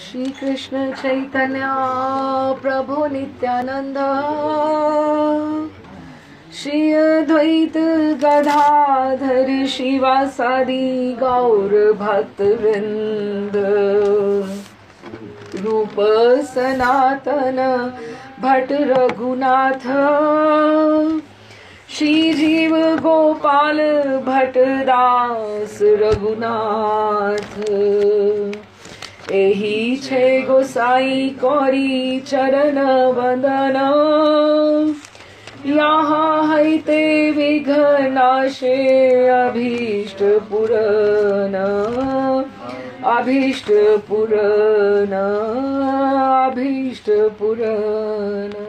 श्री कृष्ण चैतन्य प्रभु नित्यानंद, श्री अद्वैत गदाधर शिवासादि गौर भक्त वृंद, रूप सनातन भट्ट रघुनाथ, श्री जीव गोपाल भट्ट दास रघुनाथ, एही छे गोसाई कौरी चरण वंदन, यहाँ हैते विघ्नाशे अभीष्ट पूरन, अभीष्ट पूरन, अभीष्ट पूरन।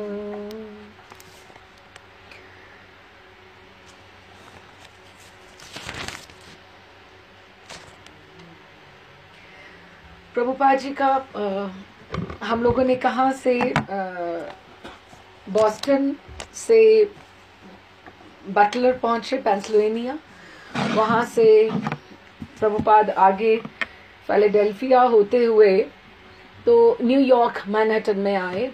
प्रभुपाद जी का हम लोगों ने कहाँ से बॉस्टन से बटलर पहुंचे पेंसिल्वेनिया, वहाँ से प्रभुपाद आगे फिलाडेल्फिया होते हुए तो न्यूयॉर्क मैनहट्टन में आए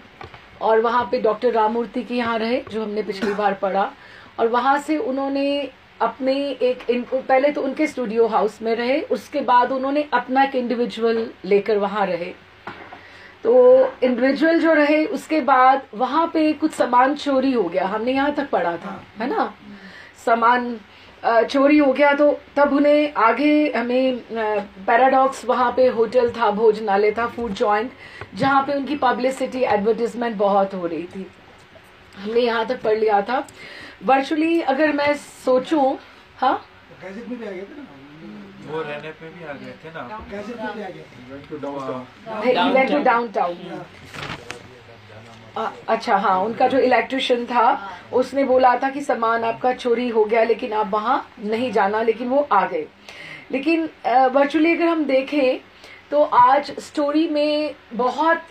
और वहाँ पे डॉक्टर राममूर्ति के यहाँ रहे जो हमने पिछली बार पढ़ा, और वहाँ से उन्होंने अपने पहले तो उनके स्टूडियो हाउस में रहे, उसके बाद उन्होंने अपना एक इंडिविजुअल लेकर वहाँ रहे। तो इंडिविजुअल जो रहे उसके बाद वहाँ पे कुछ सामान चोरी हो गया, हमने यहाँ तक पढ़ा था, है ना, सामान चोरी हो गया। तो तब उन्हें आगे हमें पैराडॉक्स वहाँ पे होटल था, भोजनालय था, फूड जॉइंट, जहाँ पे उनकी पब्लिसिटी एडवर्टीजमेंट बहुत हो रही थी, हमने यहाँ तक पढ़ लिया था। वर्चुअली अगर मैं सोचूं, हाँ कैसेट में भी आ गए थे ना, वो रहने पे भी आ गए थे ना, कैसेट में भी आ गए थे डाउनटाउन। अच्छा हाँ, उनका जो इलेक्ट्रिशियन था उसने बोला था कि सामान आपका चोरी हो गया लेकिन आप वहाँ नहीं जाना, लेकिन वो आ गए। लेकिन वर्चुअली अगर हम देखें तो आज स्टोरी में बहुत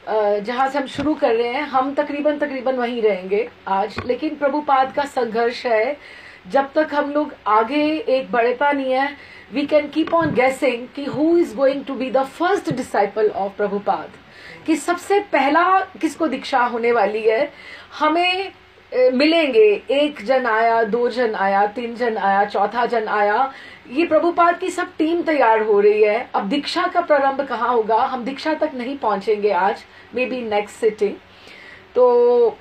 जहाँ से हम शुरू कर रहे हैं हम तकरीबन वहीं रहेंगे आज, लेकिन प्रभुपाद का संघर्ष है। जब तक हम लोग आगे एक बढ़ता नहीं है, we can keep on guessing कि who is going to be the first disciple of Prabhupada, कि सबसे पहला किसको दीक्षा होने वाली है। हमें मिलेंगे, एक जन आया, दो जन आया, तीन जन आया, चौथा जन आया, ये प्रभुपाद की सब टीम तैयार हो रही है। अब दीक्षा का प्रारंभ कहाँ होगा, हम दीक्षा तक नहीं पहुंचेंगे आज, मे बी नेक्स्ट सिटिंग। तो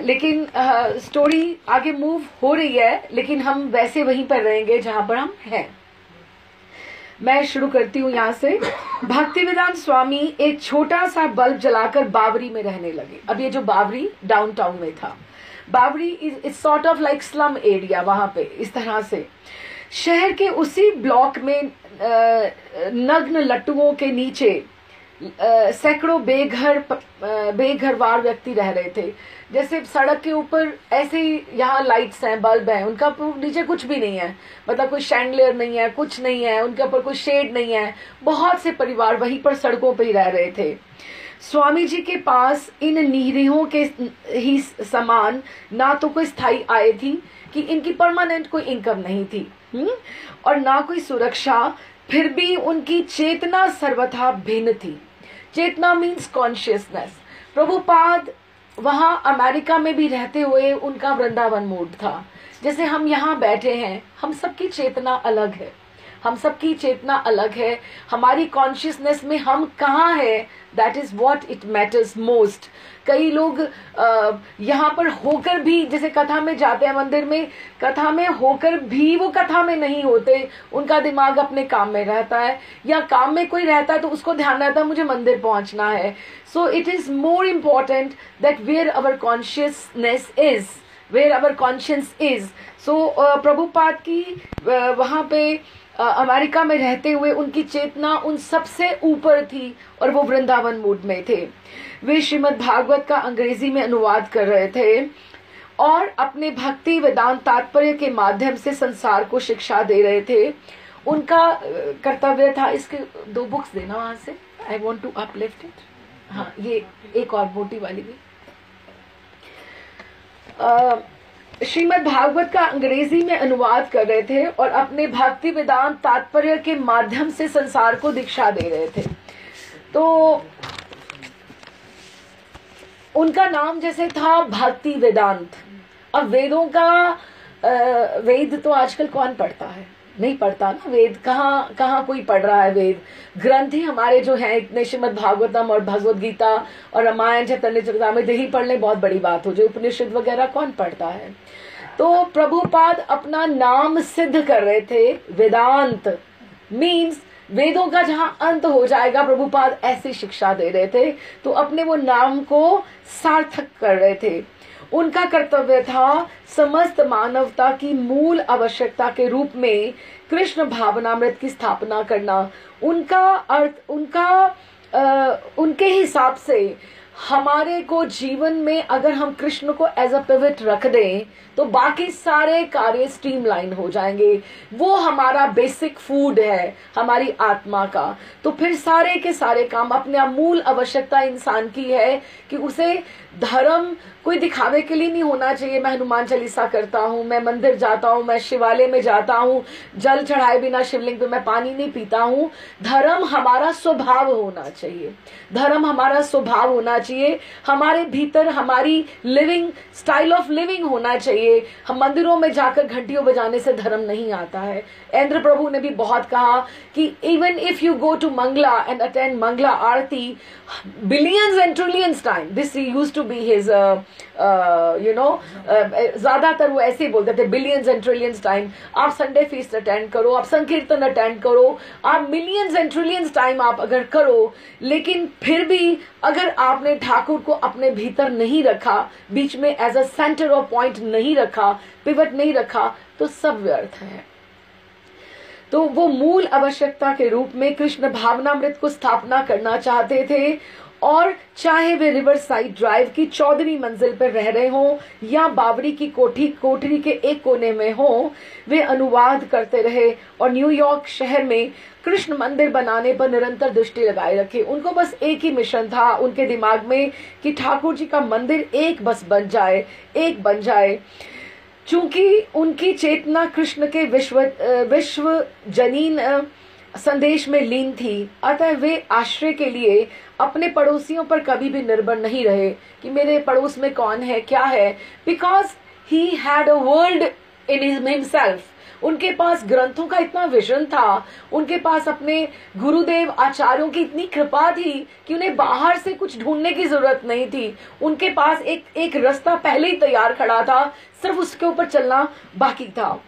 लेकिन स्टोरी आगे मूव हो रही है, लेकिन हम वैसे वहीं पर रहेंगे जहां पर हम हैं। मैं शुरू करती हूँ यहाँ से। भक्तिवेदांत स्वामी एक छोटा सा बल्ब जलाकर बावरी में रहने लगे। अब ये जो बावरी डाउनटाउन में था, Bowery is sort of like slum area, वहां पे इस तरह से शहर के उसी ब्लॉक में नग्न लट्टुओं के नीचे सैकड़ों बेघरवार व्यक्ति रह रहे थे। जैसे सड़क के ऊपर ऐसे ही यहाँ लाइट्स हैं, बल्ब हैं, उनका नीचे कुछ भी नहीं है, मतलब कोई शैंडलियर नहीं है, कुछ नहीं है, उनके ऊपर कोई शेड नहीं है। बहुत से परिवार वहीं पर सड़कों पर ही रह रहे थे। स्वामी जी के पास इन निरीहों के ही समान ना तो कोई स्थायी आय थी, कि इनकी परमानेंट कोई इनकम नहीं थी, और ना कोई सुरक्षा, फिर भी उनकी चेतना सर्वथा भिन्न थी। चेतना मीन्स कॉन्शियसनेस। प्रभुपाद वहां अमेरिका में भी रहते हुए उनका वृंदावन मूड था। जैसे हम यहाँ बैठे हैं, हम सबकी चेतना अलग है, हम सबकी चेतना अलग है। हमारी कॉन्शियसनेस में हम कहाँ है, that is what it matters most. कई लोग यहाँ पर होकर भी, जैसे कथा में जाते हैं मंदिर में, कथा में होकर भी वो कथा में नहीं होते, उनका दिमाग अपने काम में रहता है, या काम में कोई रहता है तो उसको ध्यान रहता है मुझे मंदिर पहुंचना है। So it is more important that where our consciousness is, where our conscience is. So Prabhupada की वहां पे अमेरिका में रहते हुए उनकी चेतना उन सबसे ऊपर थी और वो वृंदावन मूड में थे। वे श्रीमद् भागवत का अंग्रेजी में अनुवाद कर रहे थे और अपने भक्ति वेदांत तात्पर्य के माध्यम से संसार को शिक्षा दे रहे थे। उनका कर्तव्य था, इसके 2 बुक्स देना वहां से, I want to uplift it. हाँ, ये एक और मोटी वाली भी। श्रीमद् भागवत का अंग्रेजी में अनुवाद कर रहे थे और अपने भक्ति वेदांत तात्पर्य के माध्यम से संसार को दीक्षा दे रहे थे। तो उनका नाम जैसे था भक्ति वेदांत। अब वेदों का वेद तो आजकल कौन पढ़ता है, नहीं पढ़ता ना। वेद कहाँ कोई पढ़ रहा है। वेद ग्रंथ ही हमारे जो हैं इतने, श्रीमद् भागवतम और भगवद गीता और रामायण चैतन्य चरितामृत ही पढ़ ले बहुत बड़ी बात हो। जो उपनिषद वगैरह कौन पढ़ता है। तो प्रभुपाद अपना नाम सिद्ध कर रहे थे। वेदांत मीन्स वेदों का जहां अंत हो जाएगा, प्रभुपाद ऐसी शिक्षा दे रहे थे। तो अपने वो नाम को सार्थक कर रहे थे। उनका कर्तव्य था समस्त मानवता की मूल आवश्यकता के रूप में कृष्ण भावनामृत की स्थापना करना। उनका अर्थ उनके हिसाब से हमारे को जीवन में अगर हम कृष्ण को एज अ पिवट रख दें तो बाकी सारे कार्य स्ट्रीमलाइन हो जाएंगे। वो हमारा बेसिक फूड है हमारी आत्मा का। तो फिर सारे के सारे काम, अपने मूल आवश्यकता इंसान की है कि उसे धर्म कोई दिखावे के लिए नहीं होना चाहिए। मैं हनुमान चालीसा करता हूँ, मैं मंदिर जाता हूँ, मैं शिवालय में जाता हूँ, जल चढ़ाए बिना शिवलिंग पे मैं पानी नहीं पीता हूँ। धर्म हमारा स्वभाव होना चाहिए। धर्म हमारा स्वभाव होना चाहिए। हमारे भीतर हमारी लिविंग स्टाइल ऑफ लिविंग होना चाहिए। हम मंदिरों में जाकर घंटियों बजाने से धर्म नहीं आता है। इंद्र प्रभु ने भी बहुत कहा कि even if you go to Mangala and attend Mangala arati billions and trillions time, this used to be his ज्यादातर वो ऐसे ही बोलते थे, बिलियंस एंड ट्रिलियंस टाइम आप संडे फीस्ट अटेंड करो, आप संकीर्तन अटेंड करो, आप मिलियंस एंड ट्रिलियंस टाइम आप अगर करो, लेकिन फिर भी अगर आपने ठाकुर को अपने भीतर नहीं रखा, बीच में as a centre of point नहीं रखा, पिवट नहीं रखा, तो सब व्यर्थ है। तो वो मूल आवश्यकता के रूप में कृष्ण भावनामृत को स्थापना करना चाहते थे। और चाहे वे रिवर साइड ड्राइव की 14वीं मंजिल पर रह रहे हों या बावरी की कोठरी के एक कोने में हों, वे अनुवाद करते रहे और न्यूयॉर्क शहर में कृष्ण मंदिर बनाने पर निरंतर दृष्टि लगाए रखे। उनको बस एक ही मिशन था उनके दिमाग में कि ठाकुर जी का मंदिर एक बस बन जाए, एक बन जाए। चूंकि उनकी चेतना कृष्ण के विश्व जनीन संदेश में लीन थी, अतः वे आश्रय के लिए अपने पड़ोसियों पर कभी भी निर्भर नहीं रहे कि मेरे पड़ोस में कौन है, क्या है, because he had a world in himself. उनके पास ग्रंथों का इतना विजन था, उनके पास अपने गुरुदेव आचार्यों की इतनी कृपा थी कि उन्हें बाहर से कुछ ढूंढने की जरूरत नहीं थी। उनके पास एक रास्ता पहले ही तैयार खड़ा था, सिर्फ उसके ऊपर चलना बाकी था।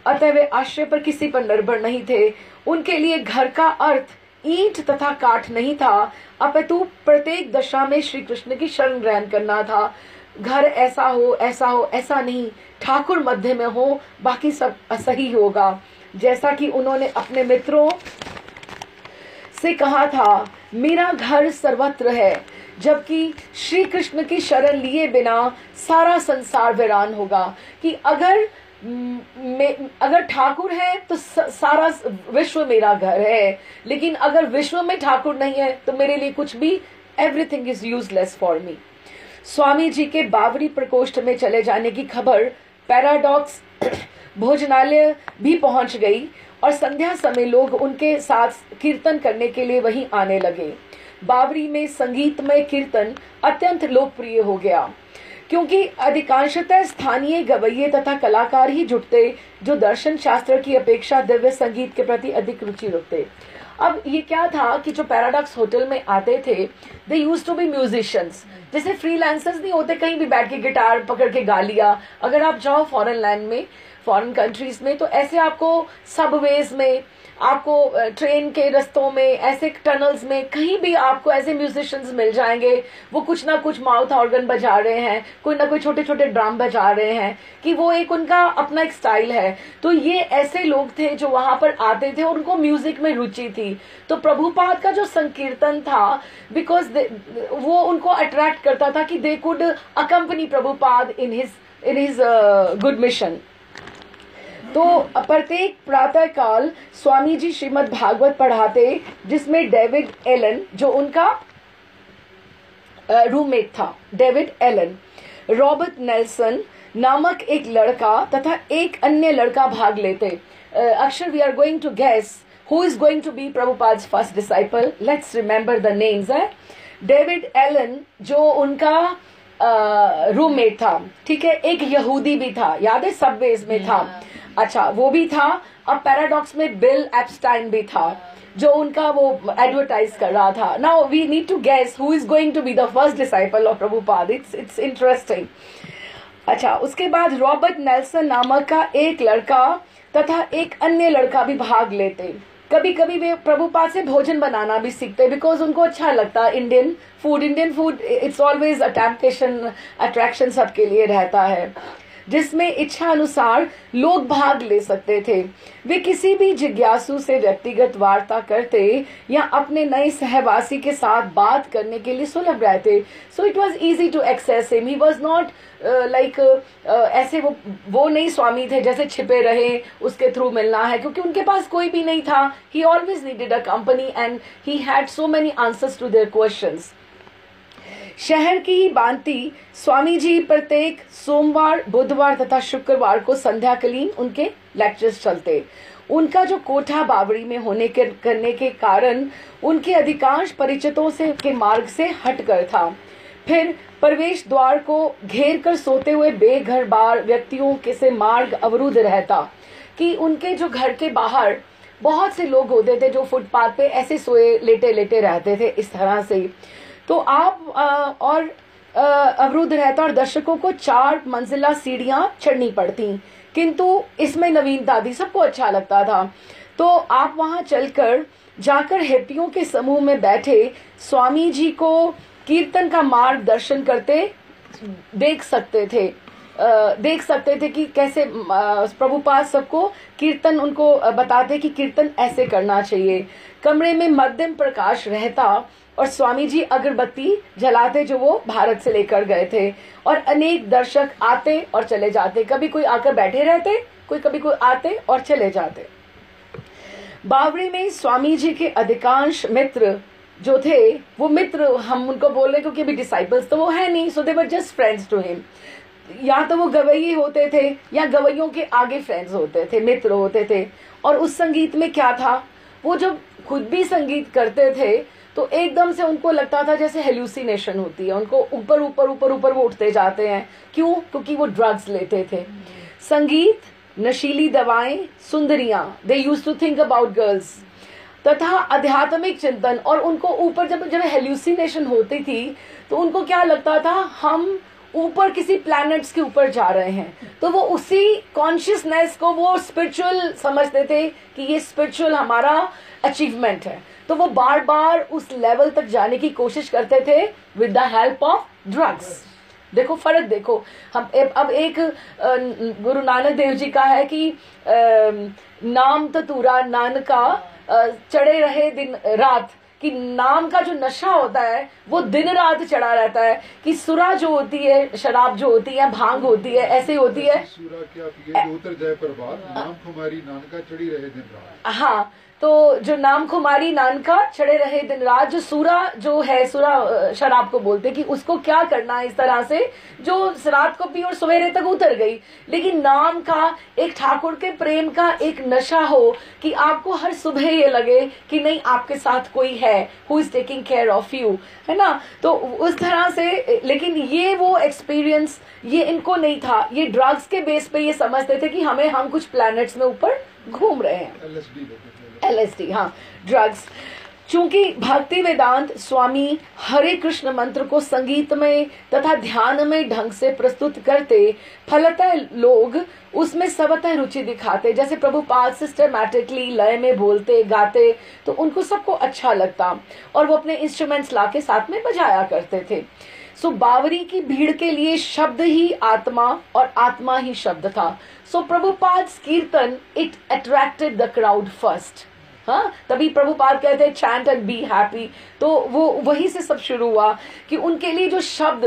अतः वे आश्रय पर किसी पर निर्भर नहीं थे। उनके लिए घर का अर्थ ईंट तथा काठ नहीं था, अपितु प्रत्येक दशा में श्री कृष्ण की शरण ग्रहण करना था। घर ऐसा हो, ऐसा हो, ऐसा नहीं, ठाकुर मध्य में हो, बाकी सब असही होगा। जैसा कि उन्होंने अपने मित्रों से कहा था, मेरा घर सर्वत्र है, जबकि श्री कृष्ण की शरण लिए बिना सारा संसार वीरान होगा। कि अगर ठाकुर है तो सारा विश्व मेरा घर है, लेकिन अगर विश्व में ठाकुर नहीं है तो मेरे लिए कुछ भी, everything is useless for me. Swami ji के बावरी प्रकोष्ठ में चले जाने की खबर पैराडॉक्स भोजनालय भी पहुंच गई और संध्या समय लोग उनके साथ कीर्तन करने के लिए वहीं आने लगे। बावरी में संगीतमय कीर्तन अत्यंत लोकप्रिय हो गया, क्योंकि अधिकांशतः स्थानीय गवैये तथा कलाकार ही जुटते जो दर्शन शास्त्र की अपेक्षा दिव्य संगीत के प्रति अधिक रुचि रखते। अब ये क्या था कि जो पैराडॉक्स होटल में आते थे, they used to be musicians. जैसे फ्रीलांसर्स नहीं होते, कहीं भी बैठ के गिटार पकड़ के गा लिया। अगर आप जाओ फॉरेन लैंड में, फॉरेन कंट्रीज में, तो ऐसे आपको सबवेज में, आपको ट्रेन के रस्तों में, ऐसे टनल्स में, कहीं भी आपको ऐसे म्यूजिशियंस मिल जाएंगे। वो कुछ ना कुछ माउथ ऑर्गन बजा रहे हैं, कोई ना कोई छोटे छोटे ड्रम बजा रहे हैं, कि वो एक उनका अपना एक स्टाइल है। तो ये ऐसे लोग थे जो वहां पर आते थे और उनको म्यूजिक में रुचि थी। तो प्रभुपाद का जो संकीर्तन था, बिकॉज वो उनको अट्रैक्ट करता था कि they could accompany Prabhupada in his good mission. तो प्रत्येक प्रातः काल स्वामी जी श्रीमद् भागवत पढ़ाते, जिसमें डेविड एलन, जो उनका रूममेट था, डेविड एलन, रॉबर्ट नेल्सन, नामक एक लड़का तथा एक अन्य लड़का भाग लेते। Akshar, we are going to guess who is going to be Prabhupada's first disciple. Let's remember the names है। डेविड एलन जो उनका रूममेट था, ठीक है। एक यहूदी भी था, याद है, सबवेज में था। अच्छा, वो भी था। अब पैराडॉक्स में बिल एप्स्टाइन भी था जो उनका वो एडवर्टाइज कर रहा था। Now we need to guess who is going to be the first disciple of Prabhupada. It's interesting. अच्छा, उसके बाद रॉबर्ट नेल्सन नामक का एक लड़का तथा एक अन्य लड़का भी भाग लेते। कभी कभी वे प्रभुपाद से भोजन बनाना भी सीखते, बिकॉज उनको अच्छा लगता Indian food it's always a temptation, attraction सबके लिए रहता है, जिसमें इच्छा अनुसार लोग भाग ले सकते थे। वे किसी भी जिज्ञासु से व्यक्तिगत वार्ता करते या अपने नए सहवासी के साथ बात करने के लिए सुलभ रहते। So it was easy to access him. He was not like ऐसे वो नहीं स्वामी थे जैसे छिपे रहे उसके थ्रू मिलना है, क्योंकि उनके पास कोई भी नहीं था। He always needed a company and he had so many answers to their questions. शहर की ही भांति स्वामी जी प्रत्येक सोमवार, बुधवार तथा शुक्रवार को संध्याकालीन उनके लेक्चर्स चलते। उनका जो कोठा बावड़ी में करने के कारण उनके अधिकांश परिचितों से के मार्ग से हटकर था। फिर प्रवेश द्वार को घेर कर सोते हुए बेघर बार व्यक्तियों के से मार्ग अवरुद्ध रहता, कि उनके जो घर के बाहर बहुत से लोग होते थे जो फुटपाथ पे ऐसे सोए लेटे लेटे रहते थे इस तरह से। तो आप और अवरुद्ध रहता और दर्शकों को 4 मंजिला सीढ़ियां चढ़नी पड़ती, किंतु इसमें नवीनता थी, सबको अच्छा लगता था। तो आप वहां चलकर जाकर हिप्पियों के समूह में बैठे स्वामी जी को कीर्तन का मार्गदर्शन करते देख सकते थे कि कैसे प्रभुपाद सबको कीर्तन उनको बताते कि कीर्तन ऐसे करना चाहिए। कमरे में मध्यम प्रकाश रहता और स्वामी जी अगरबत्ती जलाते जो वो भारत से लेकर गए थे, और अनेक दर्शक आते और चले जाते। कभी कोई आकर बैठे रहते, कभी कोई आते और चले जाते। बावड़ी में स्वामी जी के अधिकांश मित्र जो थे, वो मित्र हम उनको बोल रहे क्योंकि अभी डिसाइपल्स तो वो है नहीं, so they were just friends to him. या तो वो गवैये होते थे या गवैयों के आगे फ्रेंड्स होते थे, मित्र होते थे। और उस संगीत में क्या था, वो जब खुद भी संगीत करते थे तो एकदम से उनको लगता था जैसे हेल्यूसिनेशन होती है, उनको ऊपर ऊपर ऊपर ऊपर वो उठते जाते हैं। क्यों? क्योंकि वो ड्रग्स लेते थे। संगीत, नशीली दवाएं, सुंदरियां, they used to think about girls, तथा आध्यात्मिक चिंतन। और उनको ऊपर जब हेल्यूसिनेशन होती थी तो उनको क्या लगता था, हम ऊपर किसी प्लैनेट्स के ऊपर जा रहे हैं। तो वो उसी कॉन्शियसनेस को वो स्पिरिचुअल समझते थे कि ये स्पिरिचुअल हमारा अचीवमेंट है। तो वो बार बार उस लेवल तक जाने की कोशिश करते थे with the help of drugs. देखो फर्क, देखो हम अब एक गुरु नानक देव जी का है कि नाम ततूरा नानका चढ़े रहे दिन रात, कि नाम का जो नशा होता है वो दिन रात चढ़ा रहता है। कि सुरा जो होती है, शराब जो होती है, भांग होती है, ऐसे होती है। सुरा क्या पिए जो उतर जाए प्रभात, नाम खुमारी नानका चढ़ी रहे दिन रात। हाँ, तो जो नाम खुमारी नानका चढ़े रहे दिन रात, जो सूरा जो है, सूरा शराब को बोलते कि उसको क्या करना है इस तरह से जो रात को पी और सवेरे तक उतर गई। लेकिन नाम का एक ठाकुर के प्रेम का एक नशा हो कि आपको हर सुबह ये लगे कि नहीं आपके साथ कोई है who is taking care of you, है ना। तो उस तरह से, लेकिन ये वो एक्सपीरियंस ये इनको नहीं था। ये ड्रग्स के बेस पे ये समझते थे कि हम कुछ प्लैनेट्स में ऊपर घूम रहे हैं। LSD, हाँ, ड्रग्स। चूंकि भक्ति वेदांत स्वामी हरे कृष्ण मंत्र को संगीत में तथा ध्यान में ढंग से प्रस्तुत करते, फलतः लोग उसमें सबतः रुचि दिखाते। जैसे प्रभुपाद सिस्टमैटिकली लय में बोलते गाते तो उनको सबको अच्छा लगता और वो अपने इंस्ट्रूमेंट्स लाके साथ में बजाया करते थे। सो बावरी की भीड़ के लिए शब्द ही आत्मा और आत्मा ही शब्द था। सो प्रभुपाद कीर्तन it attracted the crowd first. हाँ, तभी प्रभुपाद कहते हैं चैंट एंड बी हैप्पी। तो वो वही से सब शुरू हुआ कि उनके लिए जो शब्द,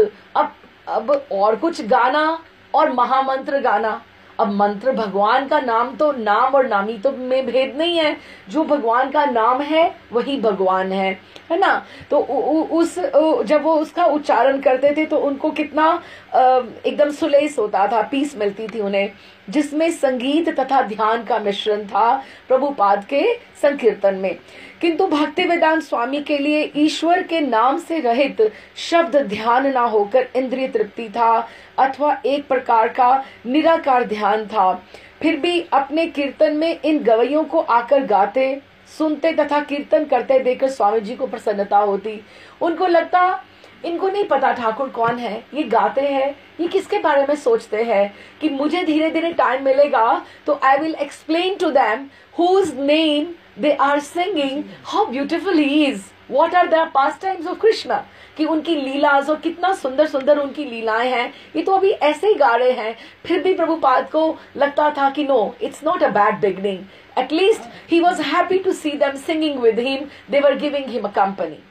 अब और कुछ गाना और महामंत्र गाना। अब मंत्र, भगवान का नाम तो नाम और नामी तो में भेद नहीं है। जो भगवान का नाम है वही भगवान है। है ना। तो जब वो उसका उच्चारण करते थे तो उनको कितना एकदम सुलेस होता था, पीस मिलती थी उन्हें, जिसमें संगीत तथा ध्यान का मिश्रण था प्रभुपाद के संकीर्तन में। किंतु भक्ति वेदांत स्वामी के लिए ईश्वर के नाम से रहित शब्द ध्यान ना होकर इंद्रिय तृप्ति था अथवा एक प्रकार का निराकार ध्यान था। फिर भी अपने कीर्तन में इन गवैयों को आकर गाते, सुनते तथा कीर्तन करते देखकर स्वामी जी को प्रसन्नता होती। उनको लगता इनको नहीं पता ठाकुर कौन है, ये गाते हैं, ये किसके बारे में सोचते हैं, कि मुझे धीरे धीरे टाइम मिलेगा तो I will explain to them whose name they are singing, how beautiful he is, what are the past times of Krishna, कि उनकी लीलाज और कितना सुंदर सुंदर उनकी लीलाएं हैं। ये तो अभी ऐसे ही गा रहे हैं। फिर भी प्रभुपाद को लगता था कि no, it's not a bad beginning, at least he was happy to see them singing with him, they were giving him a company।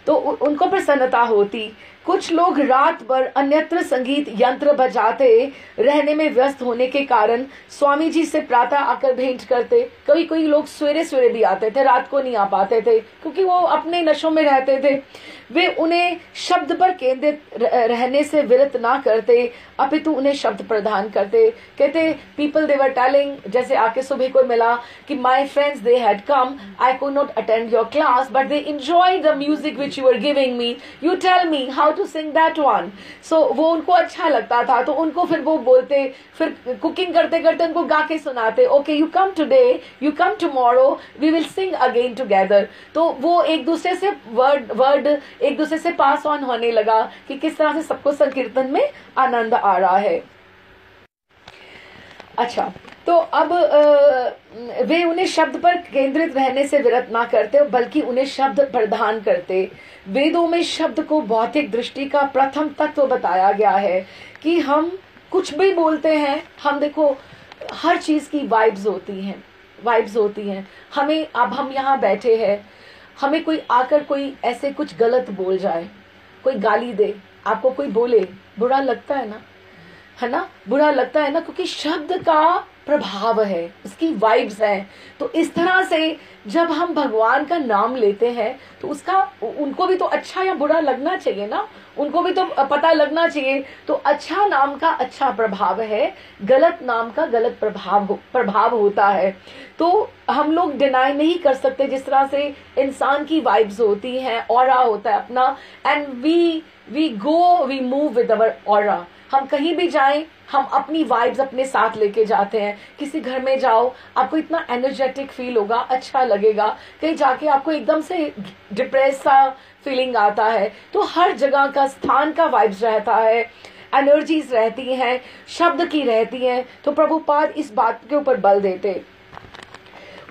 तो उनको प्रसन्नता होती। कुछ लोग रात भर अन्यत्र संगीत यंत्र बजाते रहने में व्यस्त होने के कारण स्वामी जी से प्रातः आकर भेंट करते। कई कोई लोग सवेरे सवेरे भी आते थे, रात को नहीं आ पाते थे क्योंकि वो अपने नशों में रहते थे। वे उन्हें शब्द पर केंद्रित रहने से विरत ना करते, अपितु उन्हें शब्द प्रदान करते। कहते पीपल दे वर टेलिंग, जैसे आके सुबह को मिला कि my friends they had come, I could not attend your class but they enjoyed the music which you were giving me, you tell me how to sing that one. So वो उनको अच्छा लगता था, तो उनको फिर वो बोलते, फिर कुकिंग करते करते उनको गा के सुनाते, okay you come today, you come tomorrow, we will sing again together. तो वो एक दूसरे से वर्ड एक दूसरे से पास ऑन होने लगा कि किस तरह से सबको संकीर्तन में आनंद आ रहा है। अच्छा, तो अब वे उन्हें शब्द पर केंद्रित रहने से विरत ना करते बल्कि उन्हें शब्द प्रदान करते। वेदों में शब्द को भौतिक दृष्टि का प्रथम तत्व बताया गया है कि हम कुछ भी बोलते हैं, हम देखो हर चीज की वाइब्स होती हैं। हमें अब हम यहाँ बैठे हैं, हमें कोई आकर कोई ऐसे कुछ गलत बोल जाए, कोई गाली दे, आपको कोई बोले, बुरा लगता है ना, है ना, बुरा लगता है ना, क्योंकि शब्द का प्रभाव है, उसकी वाइब्स हैं। तो इस तरह से जब हम भगवान का नाम लेते हैं तो उसका उनको भी तो अच्छा या बुरा लगना चाहिए ना, उनको भी तो पता लगना चाहिए। तो अच्छा नाम का अच्छा प्रभाव है, गलत नाम का गलत प्रभाव होता है। तो हम लोग डिनाई नहीं कर सकते, जिस तरह से इंसान की वाइब्स होती हैं, ऑरा होता है अपना, and we move with our aura. हम कहीं भी जाएं, हम अपनी वाइब्स अपने साथ लेके जाते हैं। किसी घर में जाओ, आपको इतना एनर्जेटिक फील होगा, अच्छा लगेगा। कहीं जाके आपको एकदम से डिप्रेस सा फीलिंग आता है। तो हर जगह का स्थान का वाइब्स रहता है, एनर्जीज रहती हैं, शब्द की रहती हैं। तो प्रभुपाद इस बात के ऊपर बल देते।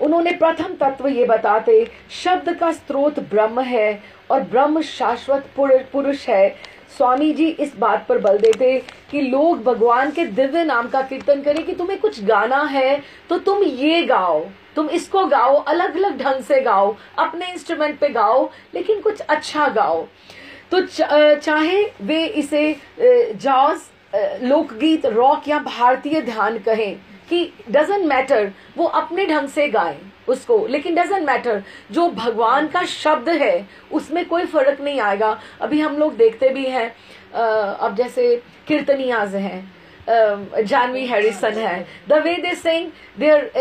उन्होंने प्रथम तत्व ये बताते, शब्द का स्रोत ब्रह्म है और ब्रह्म शाश्वत पुरुष है। स्वामी जी इस बात पर बल देते कि लोग भगवान के दिव्य नाम का कीर्तन करें, कि तुम्हें कुछ गाना है तो तुम ये गाओ, तुम इसको गाओ, अलग अलग ढंग से गाओ, अपने इंस्ट्रूमेंट पे गाओ, लेकिन कुछ अच्छा गाओ। तो चाहे वे इसे जॉज, लोकगीत, रॉक या भारतीय ध्यान कहें, कि डजंट मैटर, वो अपने ढंग से गाएं उसको, लेकिन डजंट मैटर, जो भगवान का शब्द है उसमें कोई फर्क नहीं आएगा। अभी हम लोग देखते भी हैं, अब जैसे कीर्तनियाज हैं, जानवी हैरिसन है, the way they sing there,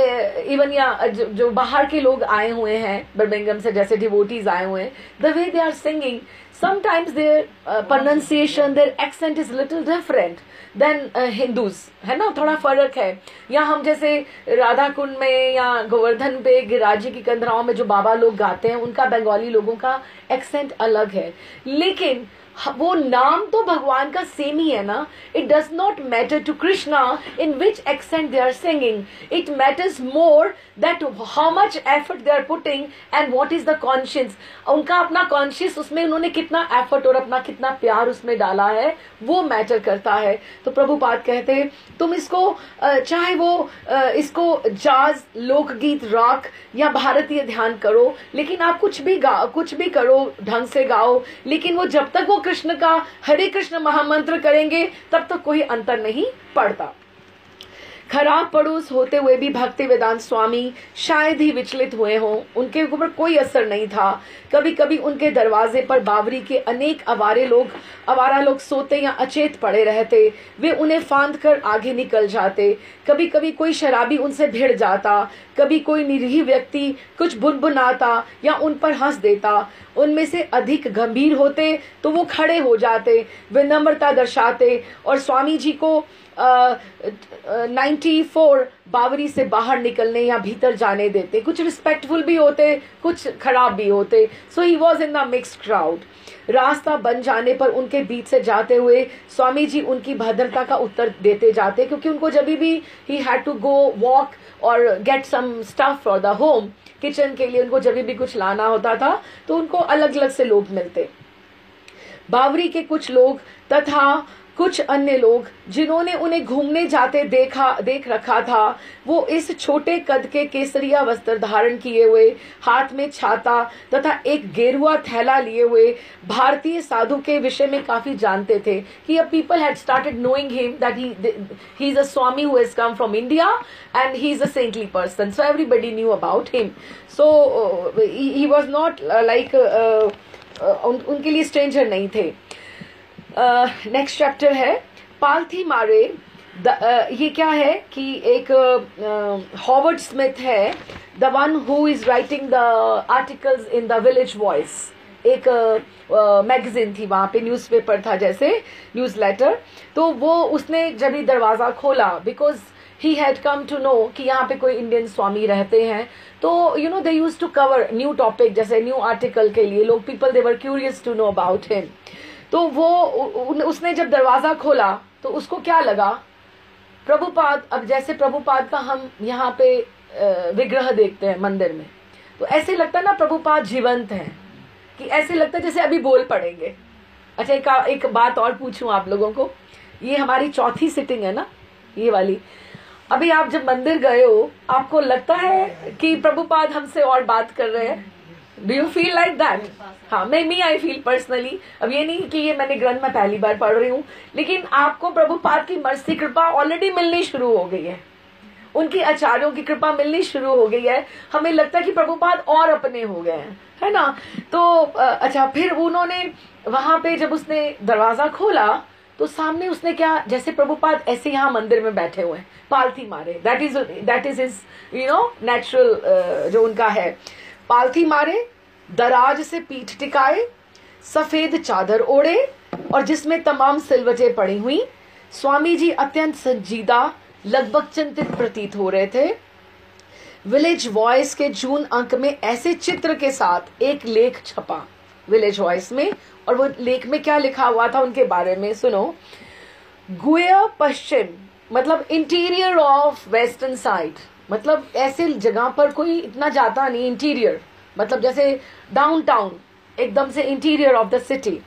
even या जो बाहर के लोग आए हुए हैं बर्मिंघम से, जैसे डिवोटीज आए हुए हैं, the way they are singing, sometimes their pronunciation, their accent is little different than Hindus, है ना, थोड़ा फर्क है। या हम जैसे राधा कुंड में या गोवर्धन पे गिरिराज जी की कंधराओं में जो बाबा लोग गाते हैं, उनका बंगाली लोगों का एक्सेंट अलग है, लेकिन वो नाम तो भगवान का सेम ही है ना। It does not matter to Krishna in which accent they are singing, it matters more that how much effort they are putting and what is the conscious. उनका अपना कॉन्शियस, उसमें उन्होंने कितना एफर्ट और अपना कितना प्यार उसमें डाला है, वो मैटर करता है। तो प्रभुपाद कहते तुम इसको चाहे वो इसको जाज, लोकगीत, रॉक या भारतीय ध्यान करो, लेकिन आप कुछ भी करो, ढंग से गाओ, लेकिन वो जब तक वो कृष्ण का हरे कृष्ण महामंत्र करेंगे तब तक कोई अंतर नहीं पड़ता। खराब पड़ोस होते हुए भी भक्ति वेदांत स्वामी शायद ही विचलित हुए हों, उनके ऊपर कोई असर नहीं था। कभी कभी उनके दरवाजे पर बावरी के अनेक आवारा लोग सोते या अचेत पड़े रहते, वे उन्हें फांद कर आगे निकल जाते। कभी कभी कोई शराबी उनसे भिड़ जाता, कभी कोई निरीह व्यक्ति कुछ बुनबुनाता या उन पर हंस देता। उनमें से अधिक गंभीर होते तो वो खड़े हो जाते, विनम्रता दर्शाते और स्वामी जी को 94 बावरी से बाहर निकलने या भीतर जाने देते। कुछ रिस्पेक्टफुल भी होते, कुछ खराब भी होते। So he was in the mixed crowd. रास्ता बन जाने पर उनके बीच से जाते हुए स्वामी जी उनकी भद्रता का उत्तर देते जाते, क्योंकि उनको जब भी he had to go walk और get some stuff for the home, kitchen के लिए उनको जब भी कुछ लाना होता था तो उनको अलग अलग से लोग मिलते। बावरी के कुछ लोग तथा कुछ अन्य लोग जिन्होंने उन्हें घूमने जाते देख रखा था, वो इस छोटे कद के केसरिया वस्त्र धारण किए हुए, हाथ में छाता तथा एक गेरुआ थैला लिए हुए भारतीय साधु के विषय में काफी जानते थे कि people had started knowing him that he is a Swami who has come from India and he is a saintly person, so everybody knew about him. So he was not like उनके लिए stranger नहीं थे। Next chapter है पालथी मारे। ये क्या है कि एक हॉवर्ड स्मिथ है, the one who is writing the articles in the village voice. एक मैगजीन थी, वहां पे न्यूज़पेपर था जैसे न्यूज लेटर। तो वो उसने जब ही दरवाजा खोला, because he had come to know कि यहाँ पे कोई इंडियन स्वामी रहते हैं, तो you know they use to cover new topic, जैसे न्यू आर्टिकल के लिए लोग people they were curious to know about him. तो वो उसने जब दरवाजा खोला तो उसको क्या लगा, प्रभुपाद, अब जैसे प्रभुपाद का हम यहाँ पे विग्रह देखते हैं मंदिर में, तो ऐसे लगता है ना प्रभुपाद जीवंत हैं, कि ऐसे लगता है जैसे अभी बोल पड़ेंगे। अच्छा, एक बात और पूछूं आप लोगों को, ये हमारी चौथी सिटिंग है ना, ये वाली। अभी आप जब मंदिर गए हो, आपको लगता है कि प्रभुपाद हमसे और बात कर रहे हैं? Do you feel like that? हाँ, मी आई फील पर्सनली। अब ये नहीं कि ये मैंने ग्रंथ में पहली बार पढ़ रही हूँ, लेकिन आपको प्रभुपाद की मर्सी कृपा ऑलरेडी मिलनी शुरू हो गई है, उनकी आचार्यों की कृपा मिलनी शुरू हो गई है। हमें लगता है कि प्रभुपाद और अपने हो गए हैं, है ना। तो अच्छा, फिर उन्होंने वहां पे जब उसने दरवाजा खोला तो सामने उसने क्या, जैसे प्रभुपाद ऐसे यहाँ मंदिर में बैठे हुए हैं, पालथी मारे, that is his you know natural जो उनका है। पालथी मारे, दराज से पीठ टिकाए, सफेद चादर ओढ़े और जिसमें तमाम सिलवटें पड़ी हुई। स्वामी जी अत्यंत संजीदा, लगभग चिंतित प्रतीत हो रहे थे। विलेज वॉइस के जून अंक में ऐसे चित्र के साथ एक लेख छपा विलेज वॉइस में, और वो लेख में क्या लिखा हुआ था उनके बारे में सुनो। गुया पश्चिम मतलब इंटीरियर ऑफ वेस्टर्न साइड, मतलब ऐसे जगह पर कोई इतना जाता नहीं, इंटीरियर मतलब जैसे डाउनटाउन, एकदम से इंटीरियर ऑफ द सिटी।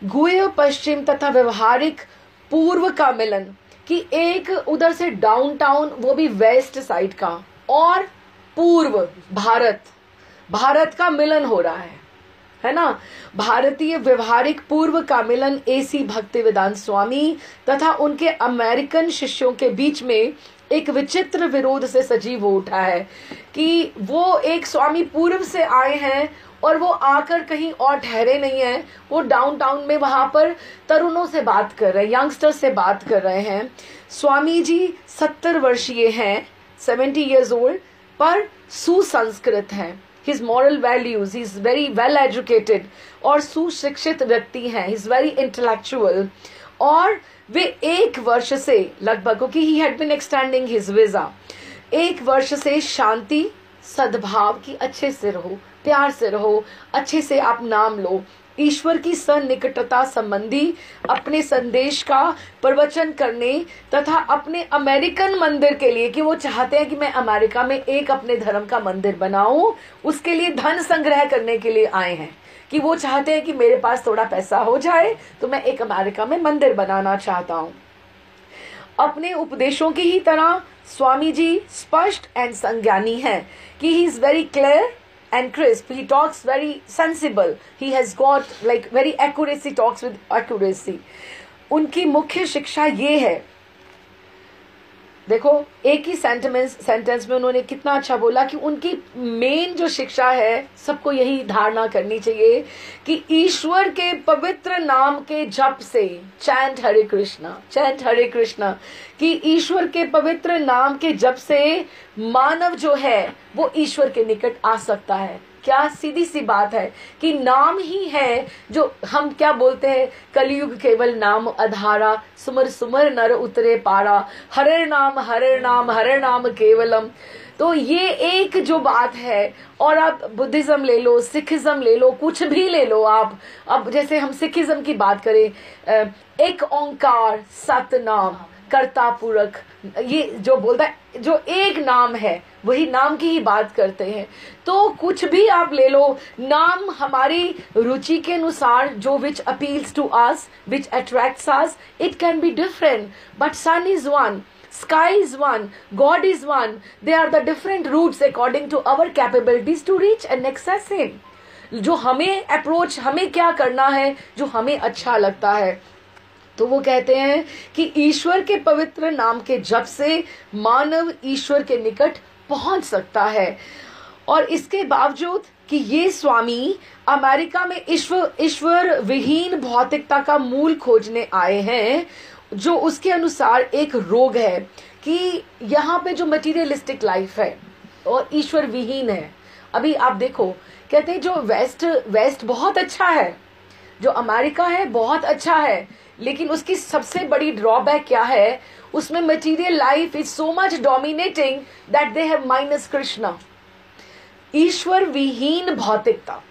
गुया पश्चिम तथा व्यवहारिक पूर्व का मिलन, कि एक उधर से डाउनटाउन, वो भी वेस्ट साइड का, और पूर्व भारत का मिलन हो रहा है ना। भारतीय व्यवहारिक पूर्व का मिलन एसी भक्ति वेदांत स्वामी तथा उनके अमेरिकन शिष्यों के बीच में एक विचित्र विरोध से सजीव हो उठा है, कि वो एक स्वामी पूर्व से आए हैं और वो आकर कहीं और ठहरे नहीं हैं, वो डाउनटाउन में वहां पर तरुणों से बात कर रहे हैं, यंगस्टर्स से बात कर रहे हैं। स्वामी जी 70 वर्षीय हैं, 70 years old, पर सुसंस्कृत हैं। His moral values, he is very well educated और सुशिक्षित व्यक्ति हैं, he is very intellectual। और वे 1 वर्ष से लगभग, क्योंकि he had been extending his visa, 1 वर्ष से शांति, सद्भाव की, अच्छे से रहो, प्यार से रहो, अच्छे से आप नाम लो, ईश्वर की सन्निकटता संबंधी अपने संदेश का प्रवचन करने तथा अपने अमेरिकन मंदिर के लिए, कि वो चाहते हैं कि मैं अमेरिका में एक अपने धर्म का मंदिर बनाऊं, उसके लिए धन संग्रह करने के लिए आए हैं, कि वो चाहते हैं कि मेरे पास थोड़ा पैसा हो जाए तो मैं एक अमेरिका में मंदिर बनाना चाहता हूं। अपने उपदेशों की ही तरह स्वामी जी स्पष्ट एंड संज्ञानी हैं, कि he is very clear and crisp, he talks very sensible, he has got like very accuracy, talks with accuracy। उनकी मुख्य शिक्षा ये है, देखो एक ही सेंटेंस में उन्होंने कितना अच्छा बोला कि उनकी मेन जो शिक्षा है, सबको यही धारणा करनी चाहिए कि ईश्वर के पवित्र नाम के जप से, चैंट हरे कृष्णा, कि ईश्वर के पवित्र नाम के जप से मानव जो है वो ईश्वर के निकट आ सकता है। क्या सीधी सी बात है कि नाम ही है जो हम क्या बोलते हैं, कलयुग केवल नाम आधारा, सुमर सुमर नर उतरे पारा, हरे नाम केवलम। तो ये एक जो बात है, और आप बुद्धिज्म ले लो, सिखिज्म ले लो, कुछ भी ले लो आप। अब जैसे हम सिखिज्म की बात करें, एक ओंकार सतनाम कर्ता पुरख, ये जो बोलता है, जो एक नाम है वही नाम की ही बात करते हैं। तो कुछ भी आप ले लो, नाम हमारी रुचि के अनुसार जो which appeals to us, which attracts us, it can be different, but sun is one, sky is one, God is one. They are the different routes according to our capabilities to reach and access him. जो हमें approach, हमें क्या करना है जो हमें अच्छा लगता है। तो वो कहते हैं कि ईश्वर के पवित्र नाम के जप से मानव ईश्वर के निकट पहुंच सकता है। और इसके बावजूद कि ये स्वामी अमेरिका में ईश्वर विहीन भौतिकता का मूल खोजने आए हैं, जो उसके अनुसार एक रोग है कि यहाँ पे जो मटीरियलिस्टिक लाइफ है और ईश्वर विहीन है। अभी आप देखो, कहते हैं जो वेस्ट बहुत अच्छा है, जो अमेरिका है बहुत अच्छा है, लेकिन उसकी सबसे बड़ी ड्रॉबैक क्या है, उसमें material life is so much dominating that they have minus Krishna. ईश्वर विहीन भौतिकता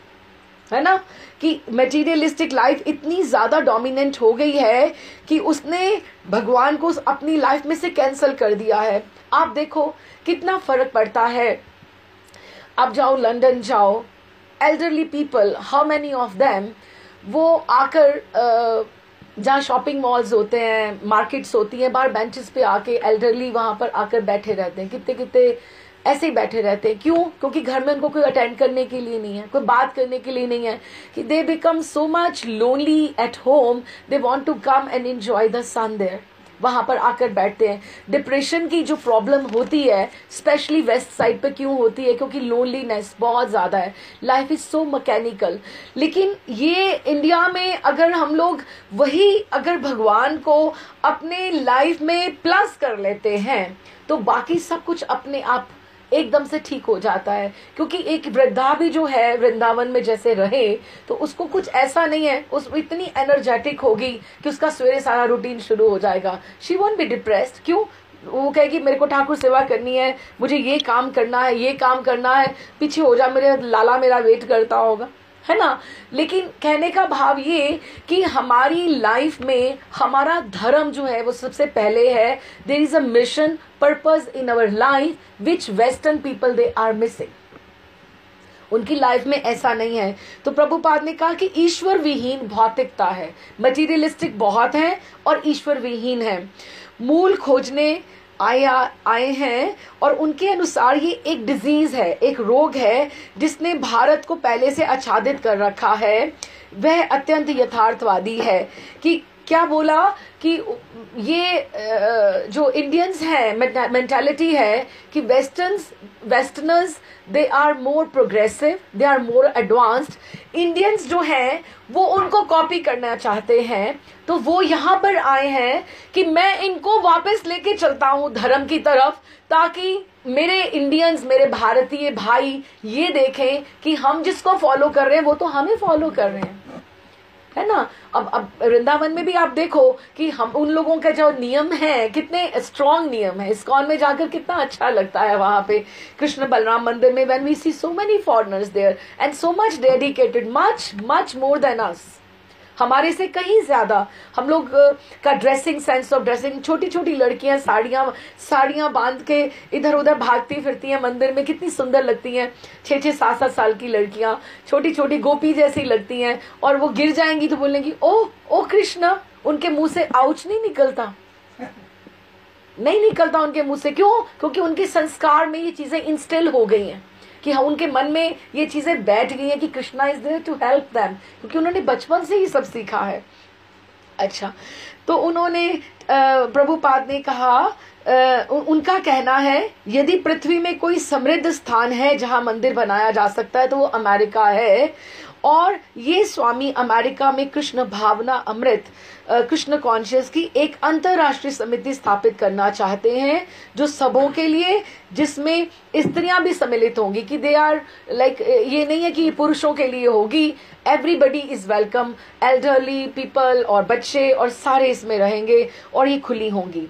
है ना, कि मटेरियलिस्टिक लाइफ इतनी ज्यादा डोमिनेंट हो गई है कि उसने भगवान को अपनी लाइफ में से कैंसिल कर दिया है। आप देखो कितना फर्क पड़ता है। आप जाओ लंदन जाओ, elderly people, how many of them, वो आकर जहाँ शॉपिंग मॉल्स होते हैं, मार्केट्स होती हैं, बाहर बेंचेस पे आके एल्डरली वहां पर आकर बैठे रहते हैं, कितने ऐसे ही बैठे रहते हैं। क्यों? क्योंकि घर में उनको कोई अटेंड करने के लिए नहीं है, कोई बात करने के लिए नहीं है, कि they become so much lonely at home, they want to come and enjoy the sun there. वहां पर आकर बैठते हैं। डिप्रेशन की जो प्रॉब्लम होती है स्पेशली वेस्ट साइड पे क्यों होती है? क्योंकि लोनलीनेस बहुत ज्यादा है, लाइफ इज सो मैकेनिकल। लेकिन ये इंडिया में अगर हम लोग वही अगर भगवान को अपने लाइफ में प्लस कर लेते हैं तो बाकी सब कुछ अपने आप एकदम से ठीक हो जाता है। क्योंकि एक वृद्धा भी जो है वृंदावन में जैसे रहे तो उसको कुछ ऐसा नहीं है, उस इतनी एनर्जेटिक होगी कि उसका सवेरे सारा रूटीन शुरू हो जाएगा। She won't be depressed. क्यों? वो कहेगी मेरे को ठाकुर सेवा करनी है, मुझे ये काम करना है, ये काम करना है, पीछे हो जा, मेरे लाला मेरा वेट करता होगा, है ना। लेकिन कहने का भाव ये कि हमारी लाइफ में हमारा धर्म जो है वो सबसे पहले है। There is a mission purpose in our life which western people they are missing. उनकी लाइफ में ऐसा नहीं है। तो प्रभुपाद ने कहा कि ईश्वर विहीन भौतिकता है, मटीरियलिस्टिक बहुत है और ईश्वर विहीन है। मूल खोजने आए हैं और उनके अनुसार ये एक डिजीज है, एक रोग है जिसने भारत को पहले से आच्छादित कर रखा है। वह अत्यंत यथार्थवादी है कि क्या बोला कि ये जो इंडियंस हैं मेंटालिटी है कि westerners they are more progressive, they are more advanced. Indians जो हैं वो उनको कॉपी करना चाहते हैं, तो वो यहाँ पर आए हैं कि मैं इनको वापस लेके चलता हूँ धर्म की तरफ, ताकि मेरे इंडियंस, मेरे भारतीय भाई ये देखें कि हम जिसको फॉलो कर रहे हैं वो तो हमें फॉलो कर रहे हैं, है ना। अब वृंदावन में भी आप देखो कि हम उन लोगों का जो नियम है कितने स्ट्रॉन्ग नियम है। इस्कॉन में जाकर कितना अच्छा लगता है वहां पे कृष्ण बलराम मंदिर में, when we see so many foreigners there and so much dedicated, much more than us, हमारे से कहीं ज्यादा। हम लोग का ड्रेसिंग, सेंस ऑफ ड्रेसिंग, छोटी छोटी लड़कियां साड़ियां बांध के इधर उधर भागती फिरती हैं मंदिर में, कितनी सुंदर लगती हैं। 6-6, 7-7 साल की लड़कियां छोटी छोटी गोपी जैसी लगती हैं, और वो गिर जाएंगी तो बोलेंगी ओ कृष्णा। उनके मुंह से आउच नहीं निकलता उनके मुंह से। क्यों? क्योंकि उनके संस्कार में ये चीजें इंस्टिल हो गई हैं, कि उनके मन में ये चीजें बैठ गई हैं कि Krishna is there to help them, क्योंकि उन्होंने बचपन से ही सब सीखा है। अच्छा, तो उन्होंने प्रभुपाद ने कहा, उनका कहना है यदि पृथ्वी में कोई समृद्ध स्थान है जहां मंदिर बनाया जा सकता है तो वो अमेरिका है। और ये स्वामी अमेरिका में कृष्ण भावना अमृत, कृष्ण कॉन्शियस की एक अंतरराष्ट्रीय समिति स्थापित करना चाहते हैं जो सबों के लिए, जिसमें स्त्रियां भी सम्मिलित होंगी, कि दे आर लाइक, ये नहीं है कि पुरुषों के लिए होगी, everybody is welcome, elderly people और बच्चे और सारे इसमें रहेंगे और ये खुली होंगी।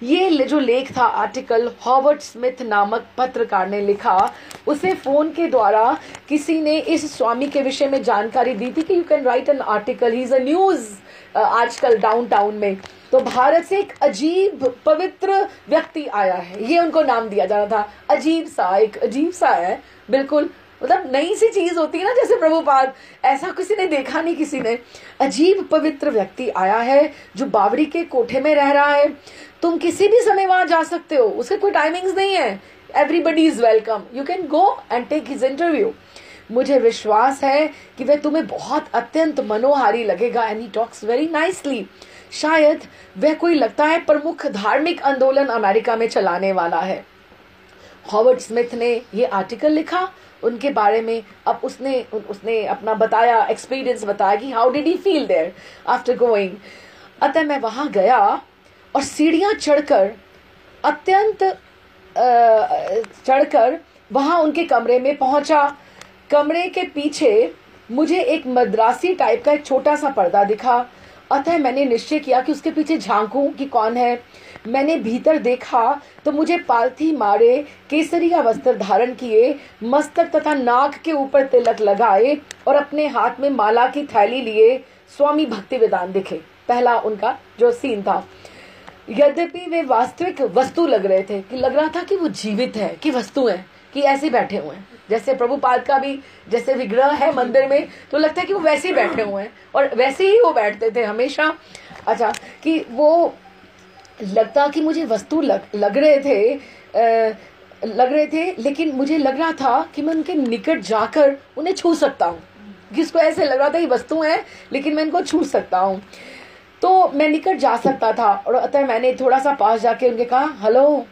ये जो लेख था, आर्टिकल, हॉवर्ड स्मिथ नामक पत्रकार ने लिखा। उसे फोन के द्वारा किसी ने इस स्वामी के विषय में जानकारी दी थी कि you can write an article, he is a news आजकल डाउनटाउन में। तो भारत से एक अजीब पवित्र व्यक्ति आया है, ये उनको नाम दिया जा रहा था। अजीब सा, एक अजीब सा है, बिल्कुल मतलब नई सी चीज होती है ना, जैसे प्रभुपाद, ऐसा किसी ने देखा नहीं किसी ने। अजीब पवित्र व्यक्ति आया है जो बावरी के कोठे में रह रहा है। तुम किसी भी समय वहां जा सकते हो, उसके कोई टाइमिंग्स नहीं है, everybody is welcome, you can go and take his interview. मुझे विश्वास है कि वह तुम्हें बहुत अत्यंत मनोहारी लगेगा, and he talks very nicely. शायद वह कोई लगता है प्रमुख धार्मिक आंदोलन अमेरिका में चलाने वाला है। हॉवर्ड स्मिथ ने ये आर्टिकल लिखा उनके बारे में। अब उसने अपना बताया, एक्सपीरियंस बताया कि how did he feel there after going. अतः मैं वहां गया और सीढ़ियां चढ़कर, अत्यंत चढ़कर वहां उनके कमरे में पहुंचा। कमरे के पीछे मुझे एक मद्रासी टाइप का एक छोटा सा पर्दा दिखा। अतः मैंने निश्चय किया कि उसके पीछे झांकूं कि कौन है। मैंने भीतर देखा तो मुझे पालथी मारे, केसरिया वस्त्र धारण किए, मस्तक तथा नाक के ऊपर तिलक लगाए और अपने हाथ में माला की थैली लिए स्वामी भक्तिवेदांत दिखे। पहला उनका जो सीन था। यद्यपि वे वास्तविक वस्तु लग रहे थे, कि लग रहा था कि वो जीवित है, कि वस्तु है, कि ऐसे बैठे हुए हैं। जैसे प्रभुपाद का भी जैसे विग्रह है मंदिर में, तो लगता है कि वो वैसे ही बैठे हुए हैं, और वैसे ही वो बैठते थे हमेशा। अच्छा, कि वो लगता कि मुझे वस्तु लग रहे थे, लेकिन मुझे लग रहा था कि मैं उनके निकट जाकर उन्हें छू सकता हूँ। जिसको ऐसे लग रहा था ये वस्तु है, लेकिन मैं इनको छू सकता हूँ, तो मैं निकट जा सकता था। और अतः मैंने थोड़ा सा पास जाके उनके कहा हेलो,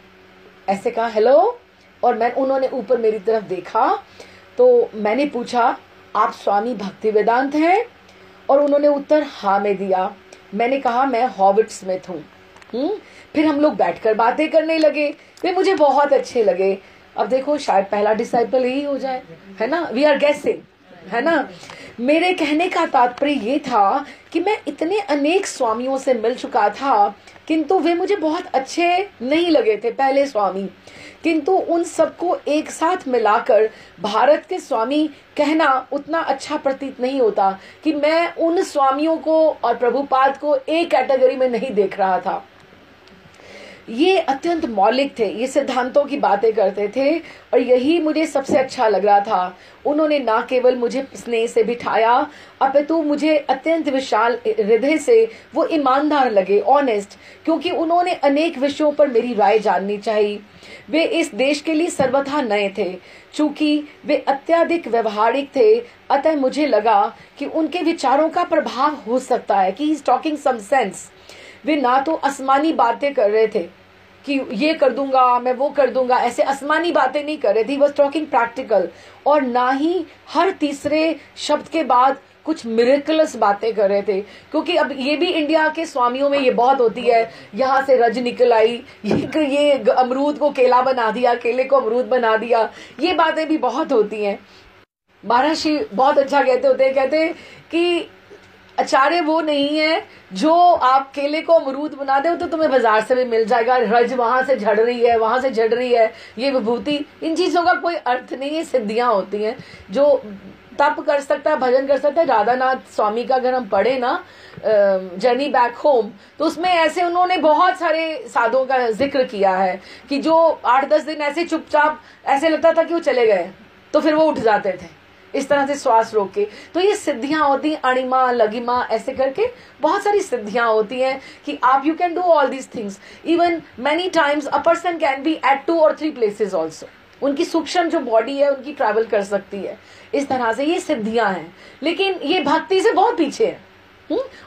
ऐसे कहा हेलो, और उन्होंने ऊपर मेरी तरफ देखा। तो मैंने पूछा आप स्वामी भक्तिवेदांत हैं? और उन्होंने उत्तर हाँ में दिया। मैंने कहा मैं हॉवर्ड स्मिथ हूँ। फिर हम लोग बैठकर बातें करने लगे। वे मुझे बहुत अच्छे लगे। अब देखो, शायद पहला डिसाइपल यही हो जाए, है ना, वी आर गेसिंग, है ना। मेरे कहने का तात्पर्य ये था कि मैं इतने अनेक स्वामियों से मिल चुका था, किंतु वे मुझे बहुत अच्छे नहीं लगे थे, पहले स्वामी। किंतु उन सबको एक साथ मिलाकर भारत के स्वामी कहना उतना अच्छा प्रतीत नहीं होता, कि मैं उन स्वामियों को और प्रभुपाद को एक कैटेगरी में नहीं देख रहा था। ये अत्यंत मौलिक थे, ये सिद्धांतों की बातें करते थे, और यही मुझे सबसे अच्छा लग रहा था। उन्होंने ना केवल मुझे स्नेह से बिठाया, अपितु मुझे अत्यंत विशाल हृदय से वो ईमानदार लगे, ऑनेस्ट, क्योंकि उन्होंने अनेक विषयों पर मेरी राय जाननी चाहिए। वे इस देश के लिए सर्वथा नए थे। चूंकि वे अत्यधिक व्यवहारिक थे, अतः मुझे लगा कि उनके विचारों का प्रभाव हो सकता है, कि he is talking some sense. वे ना तो आसमानी बातें कर रहे थे कि ये कर दूंगा, मैं वो कर दूंगा, ऐसे आसमानी बातें नहीं कर रहे थे, वॉज टॉकिंग प्रैक्टिकल। और ना ही हर तीसरे शब्द के बाद कुछ मिरेकलस बातें कर रहे थे, क्योंकि अब ये भी इंडिया के स्वामियों में ये बहुत होती है, यहाँ से रज निकल आई, ये अमरूद को केला बना दिया, केले को अमरूद बना दिया, ये बातें भी बहुत होती हैं। महाराज श्री बहुत अच्छा कहते कि आचार्य वो नहीं है जो आप केले को अमरूद बना दो तो तुम्हें बाजार से भी मिल जाएगा, रज वहां से झड़ रही है, वहां से झड़ रही है, ये विभूति, इन चीजों का कोई अर्थ नहीं है। सिद्धियां होती हैं। जो तप कर सकता है, भजन कर सकता है, राधानाथ स्वामी का अगर हम पढ़े ना जर्नी बैक होम, तो उसमें ऐसे उन्होंने बहुत सारे साधुओं का जिक्र किया है कि जो 8-10 दिन ऐसे चुपचाप ऐसे लगता था कि वो चले गए, तो फिर वो उठ जाते थे इस तरह से श्वास रोक के। तो ये सिद्धियां होती, अणिमा लगिमा ऐसे करके बहुत सारी सिद्धियां होती हैं कि आप you can do all these things. Even many times a person can be at 2 or 3 places also. उनकी सूक्ष्म जो बॉडी है उनकी ट्रैवल कर सकती है। इस तरह से ये सिद्धियां हैं, लेकिन ये भक्ति से बहुत पीछे है।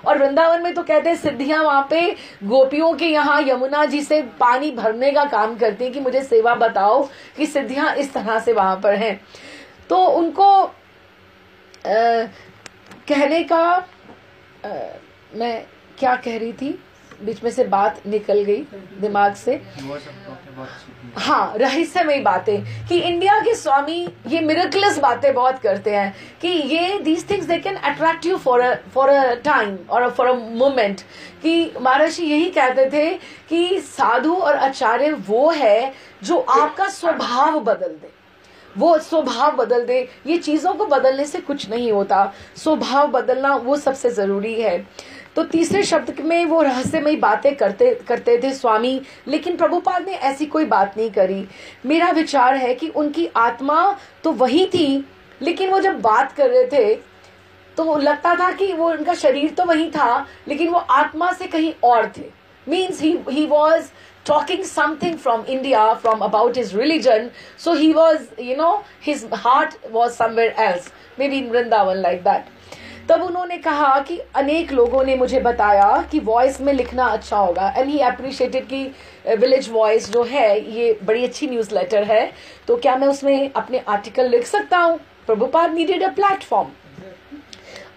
और वृंदावन में तो कहते हैं सिद्धियां वहां पे गोपियों के यहाँ यमुना जी से पानी भरने का काम करती हैं कि मुझे सेवा बताओ कि सिद्धियां इस तरह से वहां पर हैं। तो उनको कहने का मैं क्या कह रही थी, बीच में से बात निकल गई दिमाग से। हाँ, रहस्यमयी बातें कि इंडिया के स्वामी ये मिरेकलस बातें बहुत करते हैं कि ये these things they can attract you for a time और फॉर अ मोमेंट। कि महर्षि यही कहते थे कि साधु और आचार्य वो है जो आपका स्वभाव बदल दे, वो स्वभाव बदल दे। ये चीजों को बदलने से कुछ नहीं होता, स्वभाव बदलना वो सबसे जरूरी है। तो तीसरे शब्द में वो रहस्यमयी बातें करते थे स्वामी, लेकिन प्रभुपाद ने ऐसी कोई बात नहीं करी। मेरा विचार है कि उनकी आत्मा तो वही थी, लेकिन वो जब बात कर रहे थे तो लगता था कि वो उनका शरीर तो वही था, लेकिन वो आत्मा से कहीं और थे। Means he was talking something from India, from about his religion, so he was, his heart was somewhere else, maybe in Vrindavan like that. तब उन्होंने कहा कि अनेक लोगों ने मुझे बताया कि वॉइस में लिखना अच्छा होगा, एंड ही अप्रिशिएटेड कि विलेज वॉइस जो है ये बड़ी अच्छी न्यूज़लेटर है, तो क्या मैं उसमें अपने आर्टिकल लिख सकता हूँ। प्रभुपाद नीडेड अ प्लेटफॉर्म,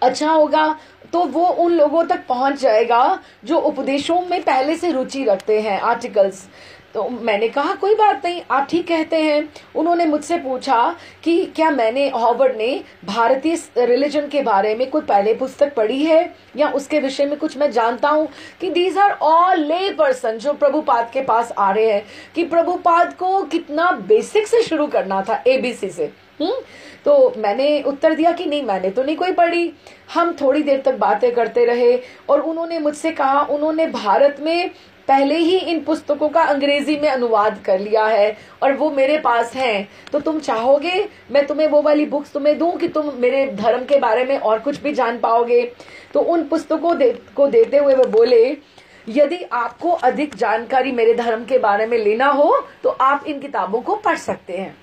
अच्छा होगा तो वो उन लोगों तक पहुंच जाएगा जो उपदेशों में पहले से रुचि रखते हैं, आर्टिकल्स। तो मैंने कहा कोई बात नहीं, आप ठीक कहते हैं। उन्होंने मुझसे पूछा कि क्या मैंने हॉवर्ड ने भारतीय रिलीजन के बारे में कोई पहले पुस्तक पढ़ी है या उसके विषय में कुछ मैं जानता हूं कि दीज आर ऑल ले पर्सन जो प्रभुपाद के पास आ रहे हैं, कि प्रभुपाद को कितना बेसिक से शुरू करना था, ABC से। तो मैंने उत्तर दिया कि नहीं, मैंने तो नहीं कोई पढ़ी। हम थोड़ी देर तक बातें करते रहे और उन्होंने मुझसे कहा उन्होंने भारत में पहले ही इन पुस्तकों का अंग्रेजी में अनुवाद कर लिया है और वो मेरे पास हैं, तो तुम चाहोगे मैं तुम्हें वो वाली बुक्स तुम्हें दूं कि तुम मेरे धर्म के बारे में और कुछ भी जान पाओगे। तो उन पुस्तकों को देते हुए वो बोले, यदि आपको अधिक जानकारी मेरे धर्म के बारे में लेना हो तो आप इन किताबों को पढ़ सकते हैं।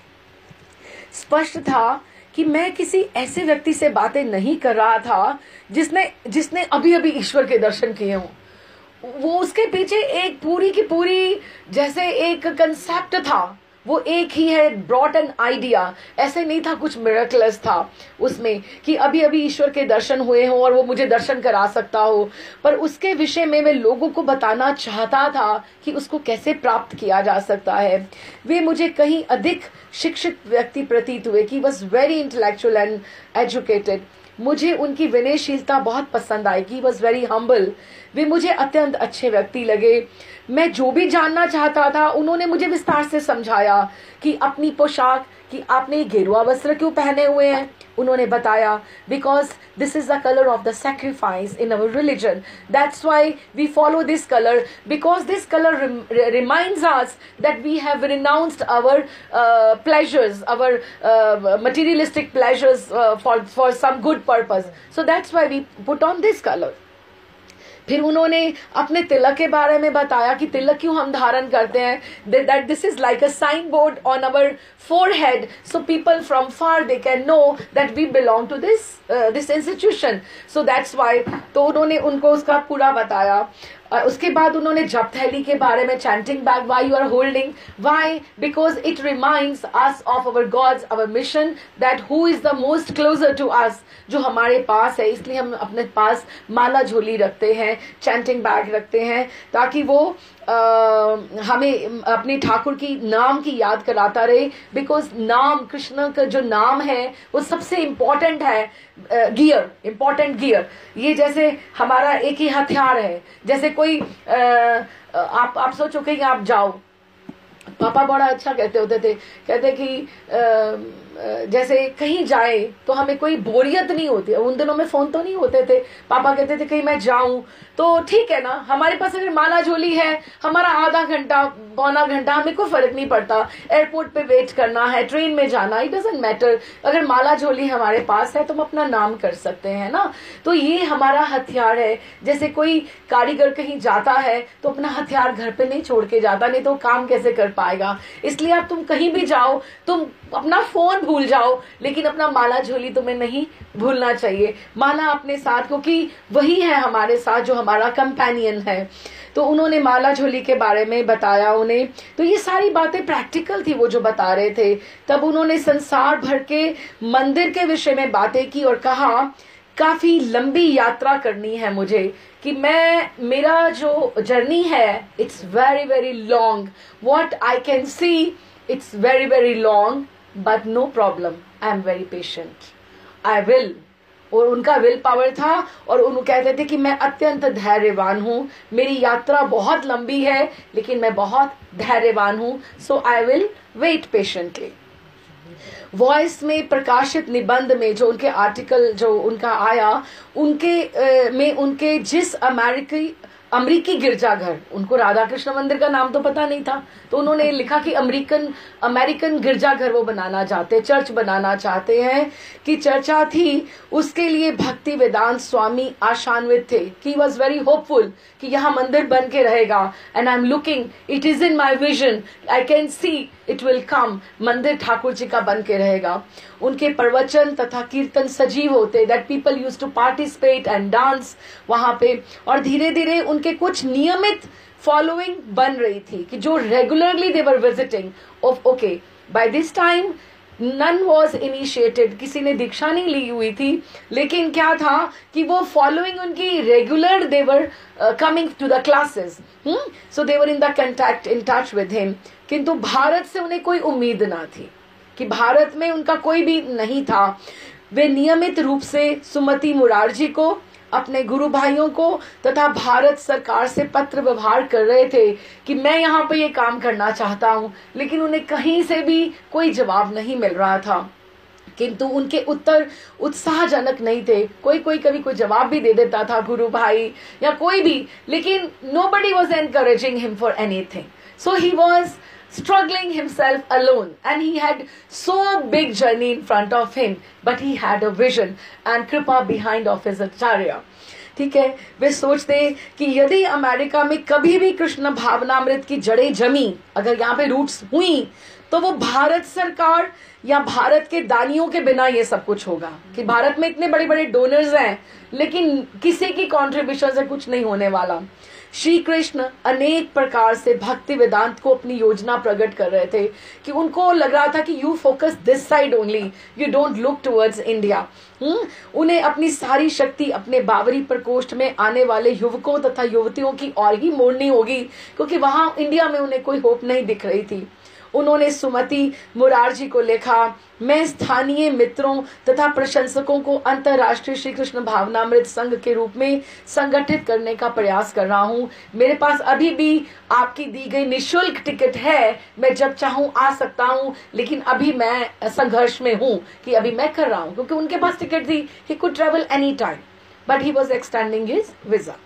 स्पष्ट था कि मैं किसी ऐसे व्यक्ति से बातें नहीं कर रहा था जिसने अभी अभी ईश्वर के दर्शन किए हों। वो उसके पीछे एक पूरी की पूरी जैसे एक कंसेप्ट था, वो एक ही है, ब्रॉट एन आइडिया। ऐसे नहीं था कुछ मिरेकलस था उसमें कि अभी अभी ईश्वर के दर्शन हुए हों और वो मुझे दर्शन करा सकता हो, पर उसके विषय में मैं लोगों को बताना चाहता था कि उसको कैसे प्राप्त किया जा सकता है। वे मुझे कहीं अधिक शिक्षित व्यक्ति प्रतीत हुए कि was very intellectual and educated. मुझे उनकी विनयशीलता बहुत पसंद आई कि वॉज वेरी हम्बल। वे मुझे अत्यंत अच्छे व्यक्ति लगे। मैं जो भी जानना चाहता था उन्होंने मुझे विस्तार से समझाया कि अपनी पोशाक, कि आपने गेरुआ वस्त्र क्यों पहने हुए हैं। उन्होंने बताया because this is the colour of the sacrifice in our religion, that's why we follow this colour, because this colour reminds us that we have renounced our pleasures, our materialistic pleasures for some good purpose, so that's why we put on this color. फिर उन्होंने अपने तिलक के बारे में बताया कि तिलक क्यों हम धारण करते हैं, that this is like a signboard on our forehead, so people from far they can know that we belong to this institution, so that's why। तो उन्होंने उनको उसका पूरा बताया। उसके बाद उन्होंने जप थैली के बारे में, chanting bag why you are holding, why, because it reminds us of our gods, our mission, that who is the most closer to us, जो हमारे पास है, इसलिए हम अपने पास माला झोली रखते हैं, चैंटिंग बैग रखते हैं, ताकि वो हमें अपने ठाकुर की नाम की याद कराता रहे। बिकॉज नाम, कृष्ण का जो नाम है वो सबसे इम्पोर्टेंट है, इम्पोर्टेंट गियर। ये जैसे हमारा एक ही हथियार है। जैसे कोई आप सोचो कि आप जाओ, पापा बड़ा अच्छा कहते होते थे, कहते कि जैसे कहीं जाए तो हमें कोई बोरियत नहीं होती। उन दिनों में फोन तो नहीं होते थे। पापा कहते थे कहीं मैं जाऊं तो ठीक है ना, हमारे पास अगर माला झोली है, हमारा आधा घंटा पौना घंटा हमें कोई फर्क नहीं पड़ता। एयरपोर्ट पे वेट करना है, ट्रेन में जाना, इट डजंट मैटर। अगर माला झोली हमारे पास है तो हम अपना नाम कर सकते हैं ना। तो ये हमारा हथियार है। जैसे कोई कारीगर कहीं जाता है तो अपना हथियार घर पे नहीं छोड़ के जाता, नहीं तो काम कैसे कर पाएगा। इसलिए अब तुम कहीं भी जाओ, तुम अपना फोन भूल जाओ, लेकिन अपना माला झोली तुम्हें नहीं भूलना चाहिए। माला अपने साथ, क्योंकि वही है हमारे साथ जो हमारा कंपेनियन है। तो उन्होंने माला झोली के बारे में बताया उन्हें। तो ये सारी बातें प्रैक्टिकल थी वो जो बता रहे थे। तब उन्होंने संसार भर के मंदिर के विषय में बातें की और कहा काफी लंबी यात्रा करनी है मुझे, कि मेरा जो जर्नी है it's very very long, what I can see it's very very long, but no problem, I am very patient, I will. और उनका विल पावर था और उन्होंने कहते थे कि मैं अत्यंत धैर्यवान हूँ, मेरी यात्रा बहुत लंबी है लेकिन मैं बहुत धैर्यवान हूँ, so I will wait patiently. Voice में प्रकाशित निबंध में जो उनके आर्टिकल जो उनका आया, उनके जिस अमेरिकी गिरजाघर, उनको राधा कृष्ण मंदिर का नाम तो पता नहीं था, तो उन्होंने लिखा कि अमेरिकन गिरजाघर वो बनाना चाहते, चर्च बनाना चाहते हैं, कि चर्चा थी उसके लिए भक्ति वेदांत स्वामी आशान्वित थे, कि वॉज वेरी होपफुल कि यहाँ मंदिर बन के रहेगा, and I am looking, it is in my vision, I can see it will come, मंदिर ठाकुर जी का बन के रहेगा। उनके प्रवचन तथा कीर्तन सजीव होते, that people use to participate and dance वहां पे, और धीरे धीरे उनके कुछ नियमित फॉलोइंग बन रही थी कि जो regularly they were visiting. Okay, by this time none was initiated, किसी ने दीक्षा नहीं ली हुई थी, लेकिन क्या था कि वो फॉलोइंग उनकी regular, they were coming to the classes, so they were in touch with him. किंतु भारत से उन्हें कोई उम्मीद ना थी, कि भारत में उनका कोई भी नहीं था। वे नियमित रूप से सुमति मुरारजी को, अपने गुरु भाइयों को तथा भारत सरकार से पत्र व्यवहार कर रहे थे कि मैं यहाँ पे ये काम करना चाहता हूँ, लेकिन उन्हें कहीं से भी कोई जवाब नहीं मिल रहा था। किंतु उनके उत्तर उत्साहजनक नहीं थे। कोई कभी कोई जवाब भी दे देता था, गुरु भाई या कोई भी, लेकिन nobody was encouraging him for anything. So he was struggling himself alone, and he had so big journey in front of him, but he had a vision and कृपा behind of his acharya. ठीक है, वे सोचते कि यदि America में कभी भी कृष्ण भावनामृत की जड़ें जमी, अगर यहाँ पे रूट्स हुई, तो वो भारत सरकार या भारत के दानियों के बिना ये सब कुछ होगा। कि भारत में इतने बड़े बड़े डोनर्स हैं, लेकिन किसी की कॉन्ट्रीब्यूशन से कुछ नहीं होने वाला। श्री कृष्ण अनेक प्रकार से भक्ति वेदांत को अपनी योजना प्रकट कर रहे थे, कि उनको लग रहा था कि you focus this side only, you don't look towards India. उन्हें अपनी सारी शक्ति अपने बावरी प्रकोष्ठ में आने वाले युवकों तथा युवतियों की ओर ही मोड़नी होगी, क्योंकि वहां इंडिया में उन्हें कोई होप नहीं दिख रही थी। उन्होंने सुमति मुरारजी को लिखा, मैं स्थानीय मित्रों तथा प्रशंसकों को अंतर्राष्ट्रीय श्री कृष्ण भावनामृत संघ के रूप में संगठित करने का प्रयास कर रहा हूँ। मेरे पास अभी भी आपकी दी गई निशुल्क टिकट है, मैं जब चाहूँ आ सकता हूँ, लेकिन अभी मैं संघर्ष में हूँ कि अभी मैं कर रहा हूँ, क्योंकि उनके पास टिकट थी, he could travel any time, but he was extending his visa.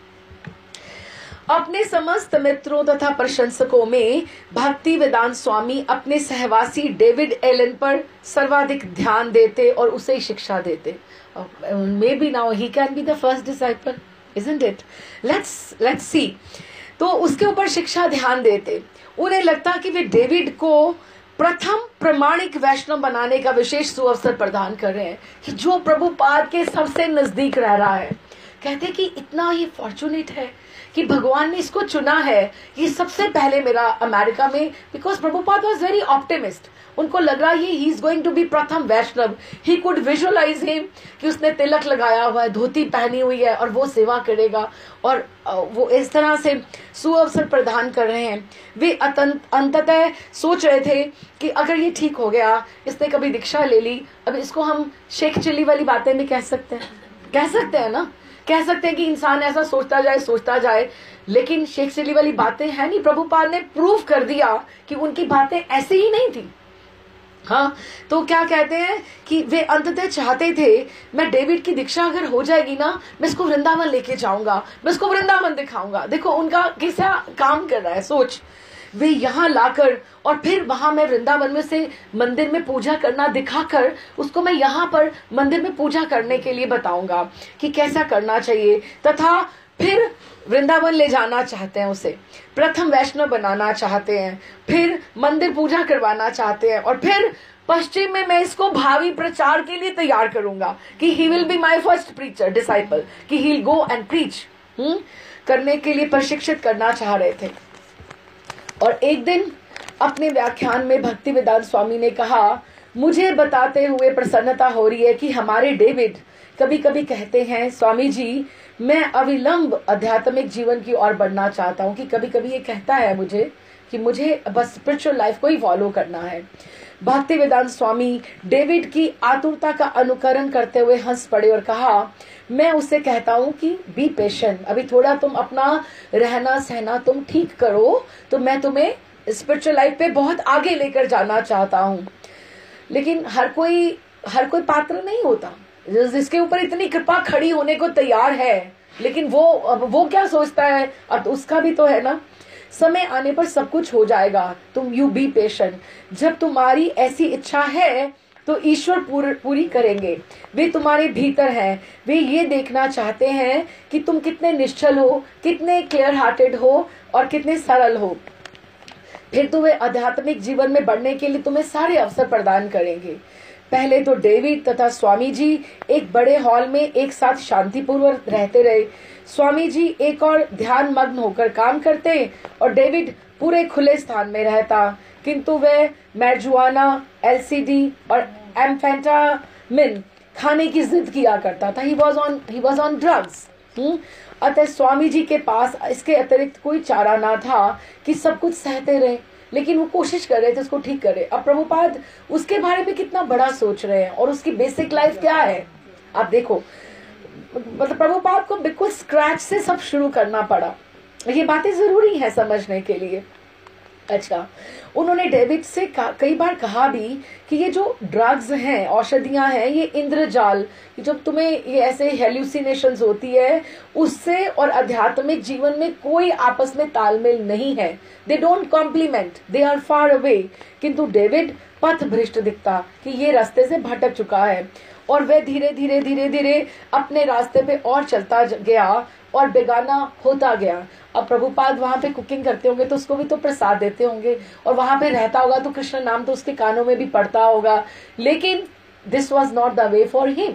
अपने समस्त मित्रों तथा प्रशंसकों में भक्ति वेदांत स्वामी अपने सहवासी डेविड एलन पर सर्वाधिक ध्यान देते और उसे शिक्षा देते। May be now he can be the first disciple, isn't it? Let's see. तो उसके ऊपर शिक्षा ध्यान देते। उन्हें लगता कि वे डेविड को प्रथम प्रमाणिक वैष्णव बनाने का विशेष सुअवसर प्रदान कर रहे हैं, कि जो प्रभुपाद के सबसे नजदीक रह रहा है। कहते कि इतना ही फॉर्चुनेट है कि भगवान ने इसको चुना है, ये सबसे पहले मेरा अमेरिका में, because Prabhupada was very optimist. उनको लग रहा है he is going to be प्रथम Vaishnava. He could visualize him कि उसने तिलक लगाया हुआ है, धोती पहनी हुई है और वो सेवा करेगा, और वो इस तरह से सुअवसर प्रदान कर रहे हैं। वे अंततः सोच रहे थे कि अगर ये ठीक हो गया, इसने कभी दीक्षा ले ली, अब इसको हम शेख चिल्ली वाली बातें भी कह सकते हैं ना, कह सकते हैं कि इंसान ऐसा सोचता जाए, लेकिन शेख चिल्ली वाली बातें हैं नहीं। प्रभुपाद ने प्रूव कर दिया कि उनकी बातें ऐसी ही नहीं थी। हाँ, तो क्या कहते हैं कि वे अंततः चाहते थे, मैं डेविड की दीक्षा अगर हो जाएगी ना, मैं इसको वृंदावन लेके जाऊंगा, मैं इसको वृंदावन दिखाऊंगा। देखो उनका कैसा काम कर रहा है, सोच। वे यहाँ लाकर और फिर वहां मैं वृंदावन में से मंदिर में पूजा करना दिखाकर उसको मैं यहाँ पर मंदिर में पूजा करने के लिए बताऊंगा कि कैसा करना चाहिए, तथा फिर वृंदावन ले जाना चाहते हैं उसे, प्रथम वैष्णव बनाना चाहते हैं, फिर मंदिर पूजा करवाना चाहते हैं, और फिर पश्चिम में मैं इसको भावी प्रचार के लिए तैयार करूंगा कि he will be my first preacher disciple, कि he will go and preach करने के लिए प्रशिक्षित करना चाह रहे थे। और एक दिन अपने व्याख्यान में भक्ति वेदांत स्वामी ने कहा, मुझे बताते हुए प्रसन्नता हो रही है कि हमारे डेविड कभी कभी कहते हैं, स्वामी जी मैं अविलंब आध्यात्मिक जीवन की ओर बढ़ना चाहता हूँ, कि कभी कभी ये कहता है मुझे कि मुझे बस स्पिरिचुअल लाइफ को ही फॉलो करना है। भक्ति वेदांत स्वामी डेविड की आतुरता का अनुकरण करते हुए हंस पड़े और कहा, मैं उससे कहता हूँ कि बी पेशेंट, अभी थोड़ा तुम अपना रहना सहना तुम ठीक करो, तो मैं तुम्हें स्पिरिचुअल लाइफ पे बहुत आगे लेकर जाना चाहता हूँ। लेकिन हर कोई पात्र नहीं होता जिसके ऊपर इतनी कृपा खड़ी होने को तैयार है, लेकिन वो क्या सोचता है, अब उसका भी तो है ना, समय आने पर सब कुछ हो जाएगा, तुम यू बी पेशेंट। जब तुम्हारी ऐसी इच्छा है तो ईश्वर पूरी करेंगे, वे तुम्हारे भीतर हैं, वे ये देखना चाहते हैं कि तुम कितने निश्चल हो, कितने क्लियर हार्टेड हो और कितने सरल हो। फिर तुम्हें आध्यात्मिक जीवन में बढ़ने के लिए तुम्हें सारे अवसर प्रदान करेंगे। पहले तो डेविड तथा स्वामी जी एक बड़े हॉल में एक साथ शांतिपूर्वक रहते रहे। स्वामी जी एक और ध्यान मग्न होकर काम करते और डेविड पूरे खुले स्थान में रहता, किंतु वह मैरिजुआना, एलसीडी और एम्फेटामिन खाने की जिद किया करता था। He was on drugs. अतः स्वामी जी के पास इसके अतिरिक्त कोई चारा ना था कि सब कुछ सहते रहे, लेकिन वो कोशिश कर रहे थे उसको ठीक करे। अब प्रभुपाद उसके बारे में कितना बड़ा सोच रहे हैं और उसकी बेसिक लाइफ क्या है। आप देखो, मतलब प्रभुपाद को बिल्कुल स्क्रैच से सब शुरू करना पड़ा। ये बातें जरूरी है समझने के लिए। अच्छा, उन्होंने डेविड से कई बार कहा भी कि ये जो ड्रग्स हैं, औषधियां हैं, ये इंद्रजाल, जब तुम्हें ये ऐसे हेल्यूसिनेशंस होती है, उससे और आध्यात्मिक जीवन में कोई आपस में तालमेल नहीं है। They don't complement, they are far away. किंतु डेविड पथ भ्रष्ट दिखता कि ये रास्ते से भटक चुका है और वह धीरे धीरे अपने रास्ते पे और चलता गया और बेगाना होता गया। अब प्रभुपाद वहां पे कुकिंग करते होंगे तो उसको भी तो प्रसाद देते होंगे और वहां पे रहता होगा तो कृष्ण नाम तो उसके कानों में भी पड़ता होगा, लेकिन this was not the way for him.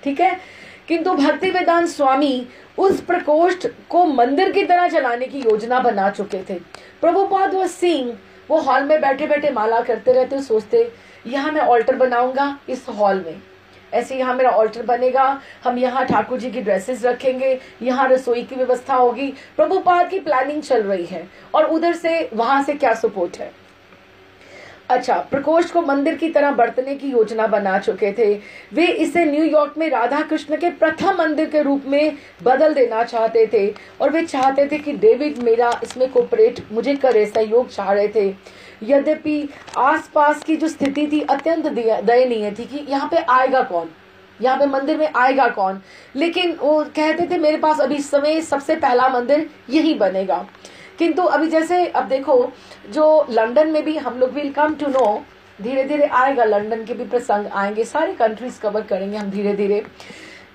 ठीक है, किंतु भक्ति वेदांत स्वामी उस प्रकोष्ठ को मंदिर की तरह चलाने की योजना बना चुके थे। प्रभुपाद व सिंह वो हॉल में बैठे बैठे माला करते रहते, सोचते यहाँ मैं ऑल्टर बनाऊंगा इस हॉल में, ऐसे यहाँ मेरा ऑल्टर बनेगा, हम यहाँ ठाकुर जी की ड्रेसेस रखेंगे, यहाँ रसोई की व्यवस्था होगी। प्रभुपाद की प्लानिंग चल रही है और उधर से वहां से क्या सपोर्ट है। अच्छा, प्रकोष्ठ को मंदिर की तरह बरतने की योजना बना चुके थे। वे इसे न्यूयॉर्क में राधा कृष्ण के प्रथम मंदिर के रूप में बदल देना चाहते थे और वे चाहते थे कि डेविड मेरा इसमें कोऑपरेट मुझे करे, सहयोग चाह रहे थे। यद्यपि आसपास की जो स्थिति थी अत्यंत दयनीय थी कि यहाँ पे आएगा कौन, यहाँ पे मंदिर में आएगा कौन, लेकिन वो कहते थे मेरे पास अभी इस समय सबसे पहला मंदिर यही बनेगा। किंतु अभी जैसे अब देखो, जो लंदन में भी हम लोग विल कम टू नो, धीरे धीरे आएगा, लंदन के भी प्रसंग आएंगे, सारे कंट्रीज कवर करेंगे हम धीरे धीरे।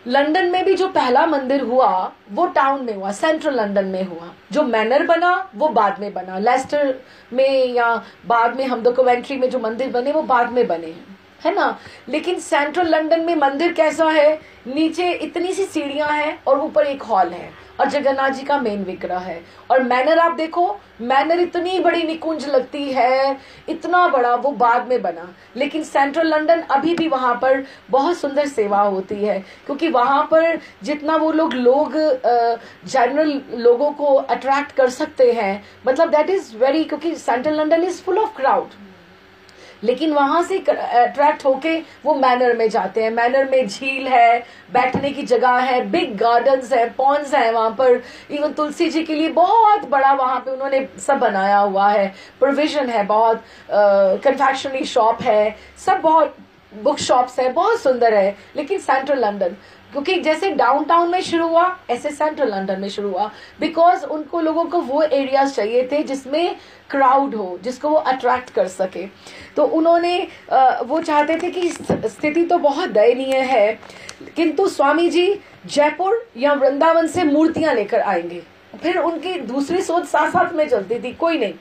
लंदन में भी जो पहला मंदिर हुआ वो टाउन में हुआ, सेंट्रल लंदन में हुआ। जो मैनर बना वो बाद में बना, लेस्टर में या बाद में हम दो कवेंट्री में जो मंदिर बने वो बाद में बने हैं, है ना। लेकिन सेंट्रल लंदन में मंदिर कैसा है, नीचे इतनी सी सीढ़ियां हैं और ऊपर एक हॉल है और जगन्नाथ जी का मेन विग्रह है। और मैनर आप देखो, मैनर इतनी बड़ी निकुंज लगती है, इतना बड़ा, वो बाद में बना। लेकिन सेंट्रल लंदन अभी भी वहां पर बहुत सुंदर सेवा होती है, क्योंकि वहां पर जितना वो लोग जनरल लोगों को अट्रैक्ट कर सकते हैं, मतलब दैट इज वेरी, क्योंकि central London is full of crowd, लेकिन वहां से अट्रैक्ट होके वो मैनर में जाते हैं। मैनर में झील है, बैठने की जगह है, बिग गार्डन्स है, पॉन्ड्स है वहां पर, इवन तुलसी जी के लिए बहुत बड़ा वहां पे उन्होंने सब बनाया हुआ है, प्रोविजन है, बहुत कन्फेक्शनरी शॉप है, सब बहुत बुक शॉप्स है, बहुत सुंदर है। लेकिन सेंट्रल लंदन, क्योंकि जैसे डाउनटाउन में शुरू हुआ ऐसे सेंट्रल लंदन में शुरू हुआ, बिकॉज उनको लोगों को वो एरियाज चाहिए थे जिसमें क्राउड हो, जिसको वो अट्रैक्ट कर सके। तो उन्होंने वो चाहते थे कि स्थिति तो बहुत दयनीय है, किंतु स्वामी जी जयपुर या वृंदावन से मूर्तियां लेकर आएंगे। फिर उनकी दूसरी सोच साथ साथ में चलती थी, कोई नहीं,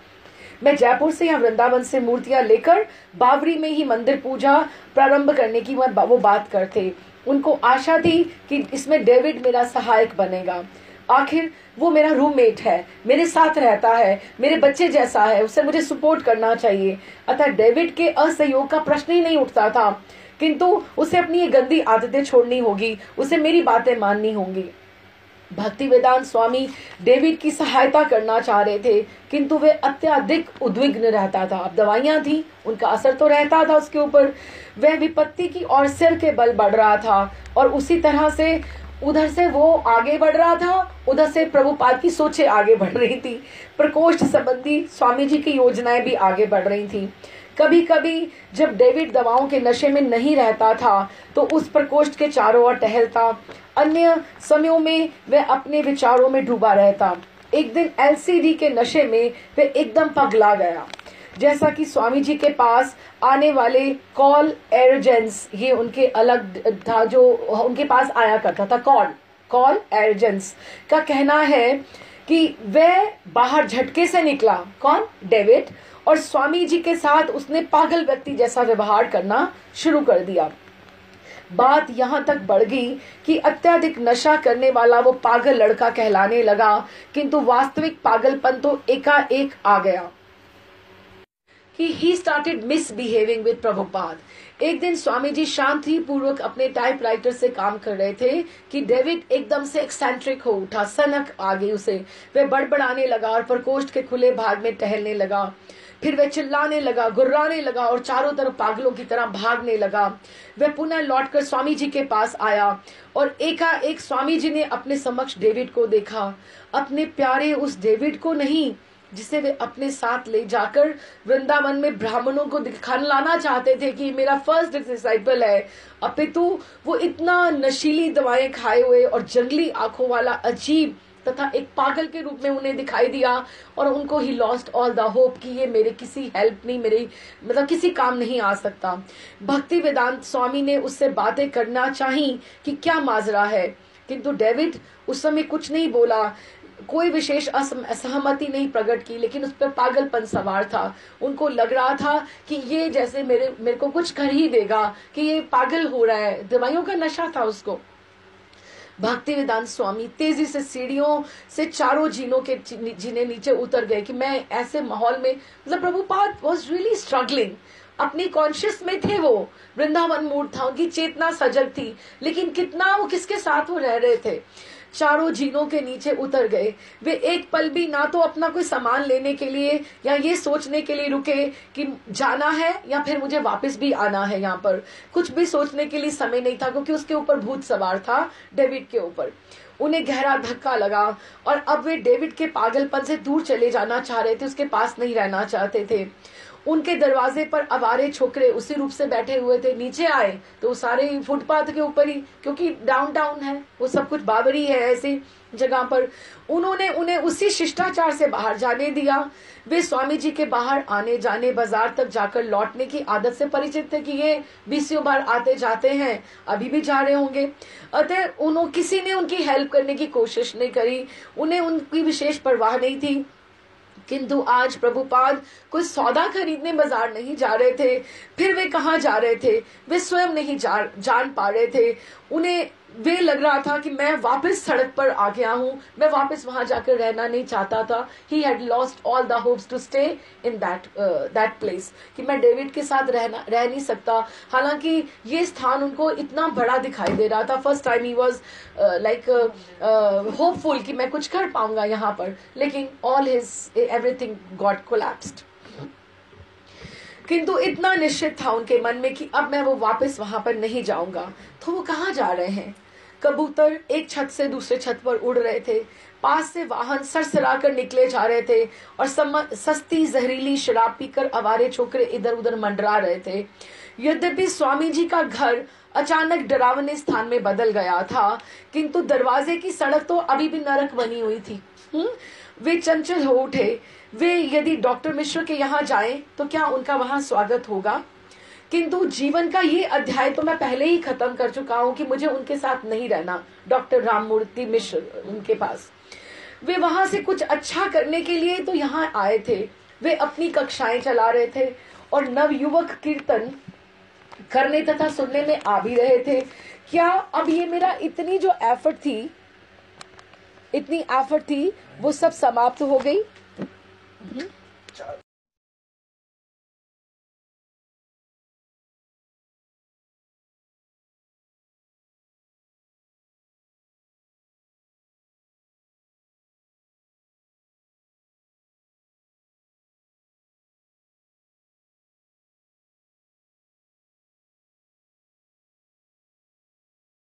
मैं जयपुर से या वृंदावन से मूर्तियां लेकर बावरी में ही मंदिर पूजा प्रारंभ करने की वो बात करते। उनको आशा थी कि इसमें डेविड मेरा सहायक बनेगा। आखिर वो मेरा रूममेट है, मेरे साथ रहता है, मेरे बच्चे जैसा है, उसे मुझे सपोर्ट करना चाहिए। अतः डेविड के असहयोग का प्रश्न ही नहीं उठता था, किंतु उसे अपनी ये गंदी आदतें छोड़नी होगी, उसे मेरी बातें माननी होंगी। भक्ति वेदांत स्वामी डेविड की सहायता करना चाह रहे थे, किंतु वे अत्यधिक उद्विग्न रहता था। अब दवाइयां थी, उनका असर तो रहता था उसके ऊपर। वह विपत्ति की ओर सिर के बल बढ़ रहा था और उसी तरह से उधर से वो आगे बढ़ रहा था, उधर से प्रभुपाद की सोचें आगे बढ़ रही थी। प्रकोष्ठ संबंधी स्वामी जी की योजनाएं भी आगे बढ़ रही थी। कभी कभी जब डेविड दवाओं के नशे में नहीं रहता था तो उस प्रकोष्ठ के चारों ओर टहलता, अन्य समयों में वह अपने विचारों में डूबा रहता। एक दिन एलसीडी के नशे में वह एकदम पगला गया। जैसा कि स्वामी जी के पास आने वाले कॉल एर्जेंस, ये उनके अलग था जो उनके पास आया करता था, कॉल एर्जेंस का कहना है कि वह बाहर झटके से निकला, कौन, डेविड, और स्वामी जी के साथ उसने पागल व्यक्ति जैसा व्यवहार करना शुरू कर दिया। बात यहां तक बढ़ गई कि अत्यधिक नशा करने वाला वो पागल लड़का कहलाने लगा, किंतु वास्तविक पागलपन तो एकाएक आ गया कि he started misbehaving with Prabhupada. एक दिन स्वामी जी शांति पूर्वक अपने टाइपराइटर से काम कर रहे थे कि डेविड एकदम से एक्सेंट्रिक हो उठा, सनक आ गई उसे। वह बड़बड़ाने लगा और प्रकोष्ठ के खुले भाग में टहलने लगा। फिर वह चिल्लाने लगा, गुर्राने लगा और चारों तरफ पागलों की तरह भागने लगा। वह पुनः लौटकर स्वामी जी के पास आया और एकाएक स्वामी जी ने अपने समक्ष डेविड को देखा। अपने प्यारे उस डेविड को नहीं, जिसे वे अपने साथ ले जाकर वृंदावन में ब्राह्मणों को दिखाना चाहते थे कि मेरा फर्स्ट डिसाइपल है, अपितु वो इतना नशीली दवाएं खाए हुए और जंगली आंखों वाला अजीब तथा एक पागल के रूप में उन्हें दिखाई दिया। और उनको he lost all the hope कि ये मेरे किसी हेल्प नहीं, मेरे मतलब किसी काम नहीं आ सकता। भक्ति वेदांत स्वामी ने उससे बातें करना चाही कि क्या माजरा है, किंतु डेविड उस समय कुछ नहीं बोला, कोई विशेष असहमति नहीं प्रकट की, लेकिन उस पर पागलपन सवार था। उनको लग रहा था कि ये जैसे मेरे को कुछ कर ही देगा, कि ये पागल हो रहा है, दवाइयों का नशा था उसको। भक्ति वेदांत स्वामी तेजी से सीढ़ियों से चारों जीने नीचे उतर गए कि मैं ऐसे माहौल में, मतलब प्रभुपाद वॉज रियली स्ट्रगलिंग, अपनी कॉन्शियस में थे, वो वृंदावन मूड था, उनकी चेतना सजग थी, लेकिन कितना वो किसके साथ वो रह रहे थे। चारों जीनों के नीचे उतर गए। वे एक पल भी ना तो अपना कोई सामान लेने के लिए या ये सोचने के लिए रुके कि जाना है या फिर मुझे वापस भी आना है। यहाँ पर कुछ भी सोचने के लिए समय नहीं था, क्योंकि उसके ऊपर भूत सवार था, डेविड के ऊपर। उन्हें गहरा धक्का लगा और अब वे डेविड के पागलपन से दूर चले जाना चाह रहे थे, उसके पास नहीं रहना चाहते थे। उनके दरवाजे पर आवारे छोकरे उसी रूप से बैठे हुए थे। नीचे आए तो सारे फुटपाथ के ऊपर ही, क्योंकि डाउनटाउन है, वो सब कुछ बाबरी है, ऐसी जगह पर उन्होंने उन्हें उसी शिष्टाचार से बाहर जाने दिया। वे स्वामी जी के बाहर आने जाने, बाजार तक जाकर लौटने की आदत से परिचित थे कि ये 20 बार आते जाते हैं, अभी भी जा रहे होंगे। अतः किसी ने उनकी हेल्प करने की कोशिश नहीं करी, उन्हें उनकी विशेष परवाह नहीं थी। किंतु आज प्रभुपाद कोई सौदा खरीदने बाजार नहीं जा रहे थे। फिर वे कहाँ जा रहे थे वे स्वयं नहीं जान पा रहे थे। उन्हें वे लग रहा था कि मैं वापस सड़क पर आ गया हूँ, मैं वापस वहां जाकर रहना नहीं चाहता था। He had lost all the hopes to stay in that place, कि मैं डेविड के साथ रह नहीं सकता। हालांकि ये स्थान उनको इतना बड़ा दिखाई दे रहा था। First time he was like hopeful कि मैं कुछ कर पाऊंगा यहाँ पर, लेकिन all his everything got collapsed. किंतु इतना निश्चित था उनके मन में कि अब मैं वो वापस वहां पर नहीं जाऊंगा। तो वो कहाँ जा रहे हैं? कबूतर एक छत से दूसरे छत पर उड़ रहे थे। पास से वाहन सरसरा कर निकले जा रहे थे और सस्ती जहरीली शराब पीकर आवारे छोकरे इधर उधर मंडरा रहे थे। यद्यपि स्वामी जी का घर अचानक डरावने स्थान में बदल गया था, किंतु दरवाजे की सड़क तो अभी भी नरक बनी हुई थी। वे चंचल हो उठे। वे यदि डॉक्टर मिश्र के यहाँ जाएं तो क्या उनका वहां स्वागत होगा? किंतु जीवन का ये अध्याय तो मैं पहले ही खत्म कर चुका हूँ कि मुझे उनके साथ नहीं रहना। डॉक्टर राममूर्ति मिश्र उनके पास, वे वहां से कुछ अच्छा करने के लिए तो यहाँ आए थे। वे अपनी कक्षाएं चला रहे थे और नवयुवक कीर्तन करने तथा सुनने में आ भी रहे थे। क्या अब ये मेरा इतनी जो एफर्ट थी वो सब समाप्त हो गई?